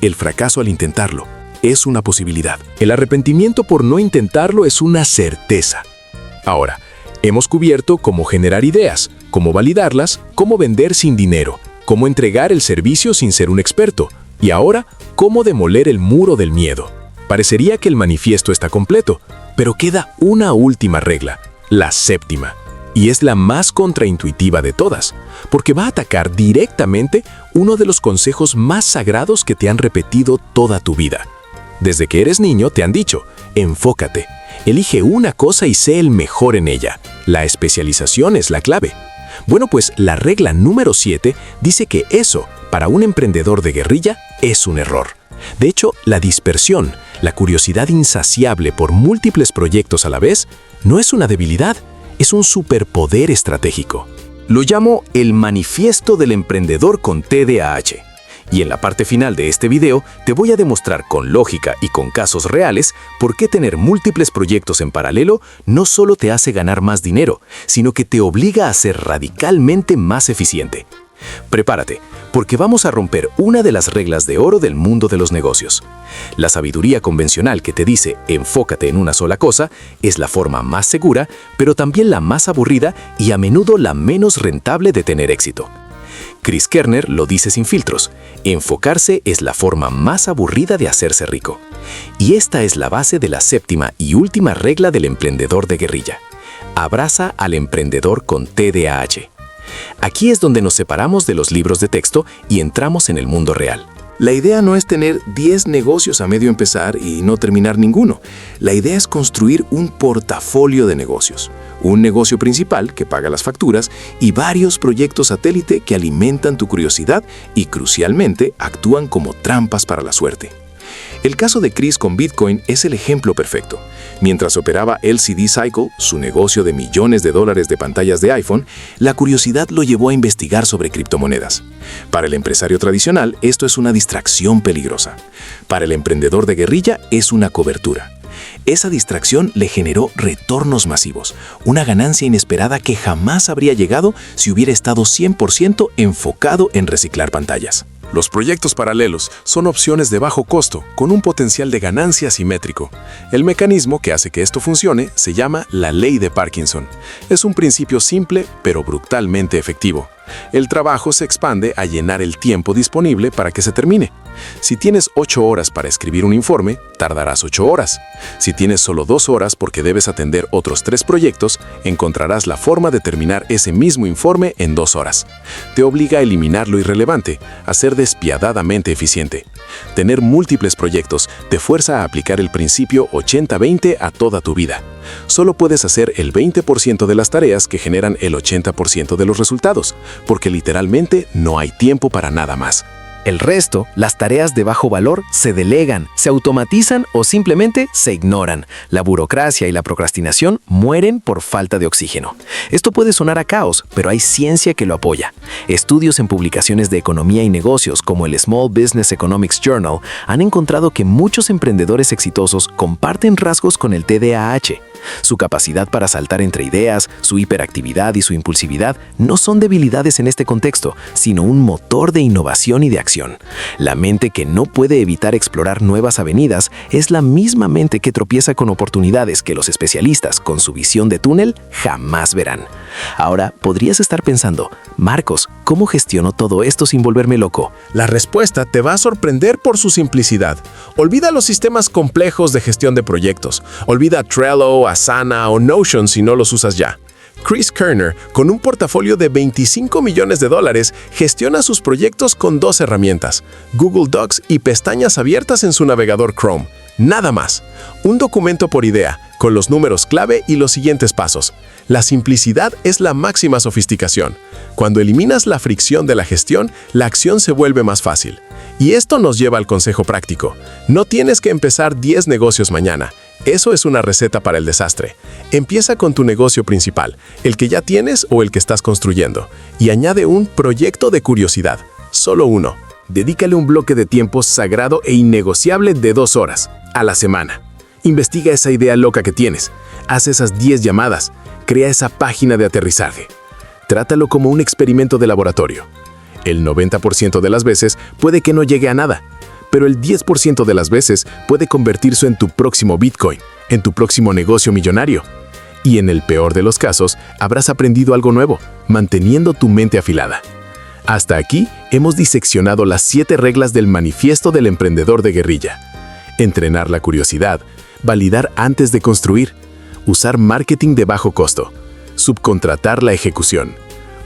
S7: El fracaso al intentarlo es una posibilidad.
S2: El arrepentimiento por no intentarlo es una certeza. Ahora, hemos cubierto cómo generar ideas, cómo validarlas, cómo vender sin dinero, cómo entregar el servicio sin ser un experto, y ahora, cómo demoler el muro del miedo. Parecería que el manifiesto está completo, pero queda una última regla, la séptima, y es la más contraintuitiva de todas, porque va a atacar directamente uno de los consejos más sagrados que te han repetido toda tu vida. Desde que eres niño te han dicho, enfócate, elige una cosa y sé el mejor en ella. La especialización es la clave. Bueno, pues la regla número 7 dice que eso, para un emprendedor de guerrilla, es un error. De hecho, la dispersión, la curiosidad insaciable por múltiples proyectos a la vez, no es una debilidad, es un superpoder estratégico. Lo llamo el manifiesto del emprendedor con TDAH. Y en la parte final de este video te voy a demostrar con lógica y con casos reales por qué tener múltiples proyectos en paralelo no solo te hace ganar más dinero, sino que te obliga a ser radicalmente más eficiente. Prepárate, porque vamos a romper una de las reglas de oro del mundo de los negocios. La sabiduría convencional que te dice enfócate en una sola cosa es la forma más segura, pero también la más aburrida y a menudo la menos rentable de tener éxito. Chris Kerner lo dice sin filtros, enfocarse es la forma más aburrida de hacerse rico. Y esta es la base de la séptima y última regla del emprendedor de guerrilla. Abraza al emprendedor con TDAH. Aquí es donde nos separamos de los libros de texto y entramos en el mundo real.
S3: La idea no es tener 10 negocios a medio empezar y no terminar ninguno. La idea es construir un portafolio de negocios. Un negocio principal que paga las facturas y varios proyectos satélite que alimentan tu curiosidad y, crucialmente, actúan como trampas para la suerte. El caso de Chris con Bitcoin es el ejemplo perfecto. Mientras operaba LCD Cycle, su negocio de millones de dólares de pantallas de iPhone, la curiosidad lo llevó a investigar sobre criptomonedas. Para el empresario tradicional, esto es una distracción peligrosa. Para el emprendedor de guerrilla, es una cobertura. Esa distracción le generó retornos masivos, una ganancia inesperada que jamás habría llegado si hubiera estado 100% enfocado en reciclar pantallas.
S6: Los proyectos paralelos son opciones de bajo costo con un potencial de ganancia asimétrico. El mecanismo que hace que esto funcione se llama la ley de Parkinson. Es un principio simple pero brutalmente efectivo. El trabajo se expande a llenar el tiempo disponible para que se termine. Si tienes 8 horas para escribir un informe, tardarás 8 horas. Si tienes solo 2 horas porque debes atender otros 3 proyectos, encontrarás la forma de terminar ese mismo informe en 2 horas. Te obliga a eliminar lo irrelevante, a ser despiadadamente eficiente. Tener múltiples proyectos te fuerza a aplicar el principio 80-20 a toda tu vida. Solo puedes hacer el 20% de las tareas que generan el 80% de los resultados, porque literalmente no hay tiempo para nada más.
S5: El resto, las tareas de bajo valor, se delegan, se automatizan o simplemente se ignoran. La burocracia y la procrastinación mueren por falta de oxígeno. Esto puede sonar a caos, pero hay ciencia que lo apoya. Estudios en publicaciones de economía y negocios como el Small Business Economics Journal han encontrado que muchos emprendedores exitosos comparten rasgos con el TDAH. Su capacidad para saltar entre ideas, su hiperactividad y su impulsividad no son debilidades en este contexto, sino un motor de innovación y de acción. La mente que no puede evitar explorar nuevas avenidas es la misma mente que tropieza con oportunidades que los especialistas, con su visión de túnel, jamás verán.
S12: Ahora, podrías estar pensando, Marcos, ¿cómo gestiono todo esto sin volverme loco?
S2: La respuesta te va a sorprender por su simplicidad. Olvida los sistemas complejos de gestión de proyectos. Olvida Trello, Asana o Notion si no los usas ya. Chris Kerner, con un portafolio de $25 millones, gestiona sus proyectos con 2 herramientas, Google Docs y pestañas abiertas en su navegador Chrome. Nada más. Un documento por idea, con los números clave y los siguientes pasos. La simplicidad es la máxima sofisticación. Cuando eliminas la fricción de la gestión, la acción se vuelve más fácil. Y esto nos lleva al consejo práctico. No tienes que empezar 10 negocios mañana. Eso es una receta para el desastre. Empieza con tu negocio principal, el que ya tienes o el que estás construyendo, y añade un proyecto de curiosidad. Solo uno. Dedícale un bloque de tiempo sagrado e innegociable de 2 horas a la semana. Investiga esa idea loca que tienes. Haz esas 10 llamadas. Crea esa página de aterrizaje. Trátalo como un experimento de laboratorio. El 90% de las veces puede que no llegue a nada, pero el 10% de las veces puede convertirse en tu próximo Bitcoin, en tu próximo negocio millonario. Y en el peor de los casos, habrás aprendido algo nuevo, manteniendo tu mente afilada. Hasta aquí hemos diseccionado las 7 reglas del manifiesto del emprendedor de guerrilla. Entrenar la curiosidad, validar antes de construir, usar marketing de bajo costo, subcontratar la ejecución,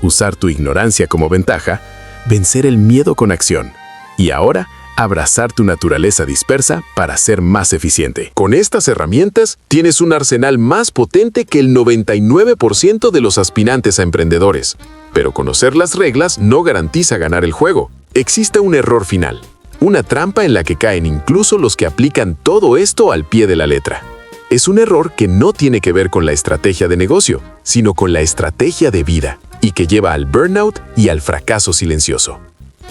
S2: usar tu ignorancia como ventaja, vencer el miedo con acción. Y ahora, abrazar tu naturaleza dispersa para ser más eficiente.
S6: Con estas herramientas, tienes un arsenal más potente que el 99% de los aspirantes a emprendedores. Pero conocer las reglas no garantiza ganar el juego. Existe un error final, una trampa en la que caen incluso los que aplican todo esto al pie de la letra. Es un error que no tiene que ver con la estrategia de negocio, sino con la estrategia de vida, y que lleva al burnout y al fracaso silencioso.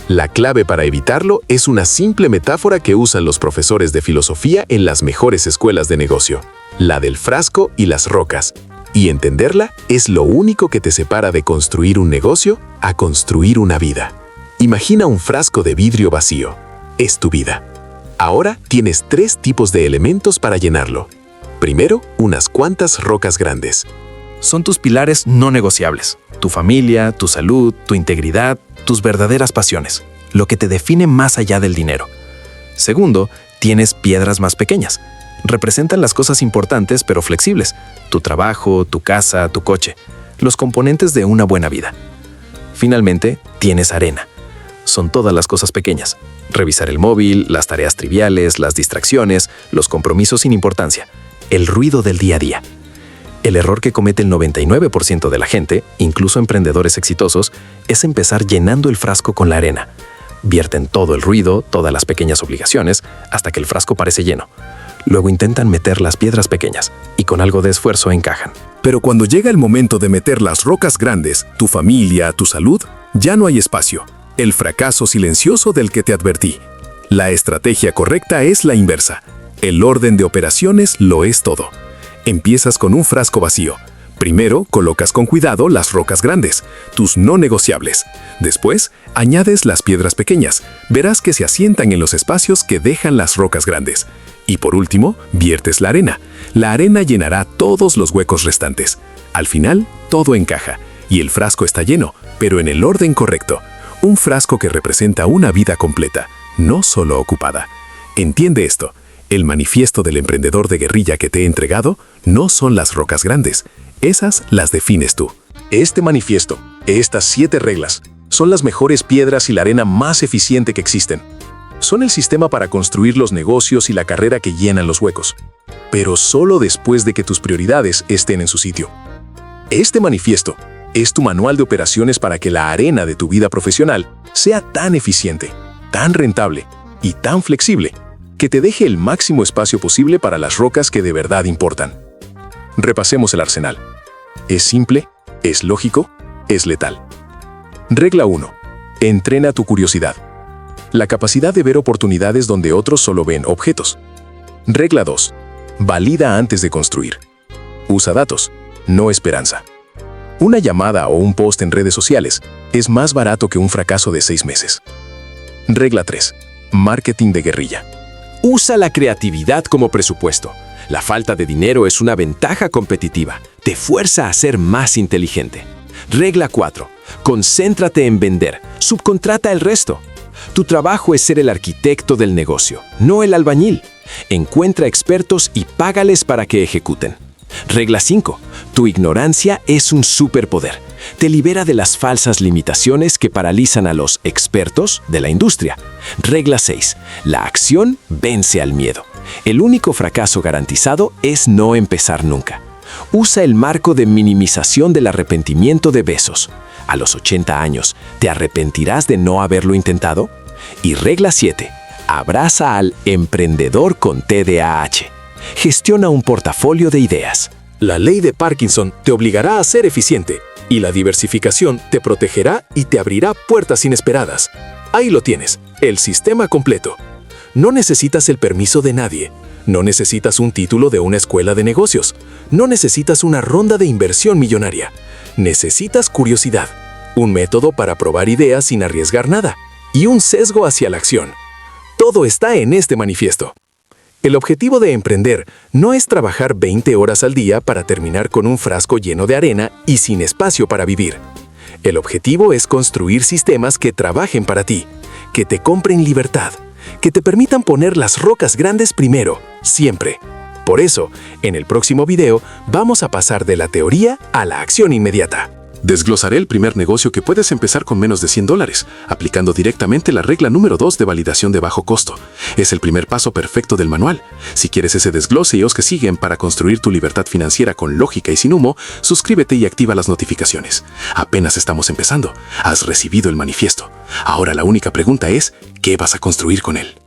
S6: La clave para evitarlo es una simple metáfora que usan los profesores de filosofía en las mejores escuelas de negocio, la del frasco y las rocas. Y entenderla es lo único que te separa de construir un negocio a construir una vida. Imagina un frasco de vidrio vacío. Es tu vida. Ahora tienes 3 tipos de elementos para llenarlo. Primero, unas cuantas rocas grandes.
S12: Son tus pilares no negociables. Tu familia, tu salud, tu integridad, tus verdaderas pasiones. Lo que te define más allá del dinero. Segundo, tienes piedras más pequeñas. Representan las cosas importantes pero flexibles. Tu trabajo, tu casa, tu coche. Los componentes de una buena vida. Finalmente, tienes arena. Son todas las cosas pequeñas. Revisar el móvil, las tareas triviales, las distracciones, los compromisos sin importancia. El ruido del día a día. El error que comete el 99% de la gente, incluso emprendedores exitosos, es empezar llenando el frasco con la arena. Vierten todo el ruido, todas las pequeñas obligaciones, hasta que el frasco parece lleno. Luego intentan meter las piedras pequeñas, y con algo de esfuerzo encajan.
S8: Pero cuando llega el momento de meter las rocas grandes, tu familia, tu salud, ya no hay espacio. El fracaso silencioso del que te advertí. La estrategia correcta es la inversa. El orden de operaciones lo es todo. Empiezas con un frasco vacío. Primero, colocas con cuidado las rocas grandes, tus no negociables. Después, añades las piedras pequeñas. Verás que se asientan en los espacios que dejan las rocas grandes. Y por último, viertes la arena. La arena llenará todos los huecos restantes. Al final, todo encaja. Y el frasco está lleno, pero en el orden correcto. Un frasco que representa una vida completa, no solo ocupada. Entiende esto. El manifiesto del emprendedor de guerrilla que te he entregado no son las rocas grandes. Esas las defines tú.
S2: Este manifiesto, estas 7 reglas, son las mejores piedras y la arena más eficiente que existen. Son el sistema para construir los negocios y la carrera que llenan los huecos. Pero solo después de que tus prioridades estén en su sitio. Este manifiesto es tu manual de operaciones para que la arena de tu vida profesional sea tan eficiente, tan rentable y tan flexible que te deje el máximo espacio posible para las rocas que de verdad importan. Repasemos el arsenal. Es simple, es lógico, es letal. Regla 1. Entrena tu curiosidad. La capacidad de ver oportunidades donde otros solo ven objetos. Regla 2. Valida antes de construir. Usa datos, no esperanza. Una llamada o un post en redes sociales es más barato que un fracaso de 6 meses. Regla 3. Marketing de guerrilla. Usa la creatividad como presupuesto.
S12: La falta de dinero es una ventaja competitiva. Te fuerza a ser más inteligente. Regla 4. Concéntrate en vender. Subcontrata el resto. Tu trabajo es ser el arquitecto del negocio, no el albañil. Encuentra expertos y págales para que ejecuten. Regla 5. Tu ignorancia es un superpoder. Te libera de las falsas limitaciones que paralizan a los expertos de la industria. Regla 6. La acción vence al miedo. El único fracaso garantizado es no empezar nunca. Usa el marco de minimización del arrepentimiento de Bezos. A los 80 años, ¿te arrepentirás de no haberlo intentado? Y regla 7. Abraza al emprendedor con TDAH. Gestiona un portafolio de ideas.
S10: La ley de Parkinson te obligará a ser eficiente y la diversificación te protegerá y te abrirá puertas inesperadas. Ahí lo tienes, el sistema completo. No necesitas el permiso de nadie. No necesitas un título de una escuela de negocios. No necesitas una ronda de inversión millonaria. Necesitas curiosidad, un método para probar ideas sin arriesgar nada y un sesgo hacia la acción. Todo está en este manifiesto. El objetivo de emprender no es trabajar 20 horas al día para terminar con un frasco lleno de arena y sin espacio para vivir. El objetivo es construir sistemas que trabajen para ti, que te compren libertad, que te permitan poner las rocas grandes primero, siempre. Por eso, en el próximo video, vamos a pasar de la teoría a la acción inmediata.
S6: Desglosaré el primer negocio que puedes empezar con menos de $100, aplicando directamente la regla número 2 de validación de bajo costo. Es el primer paso perfecto del manual. Si quieres ese desglose y os que siguen para construir tu libertad financiera con lógica y sin humo, suscríbete y activa las notificaciones. Apenas estamos empezando. Has recibido el manifiesto. Ahora la única pregunta es, ¿qué vas a construir con él?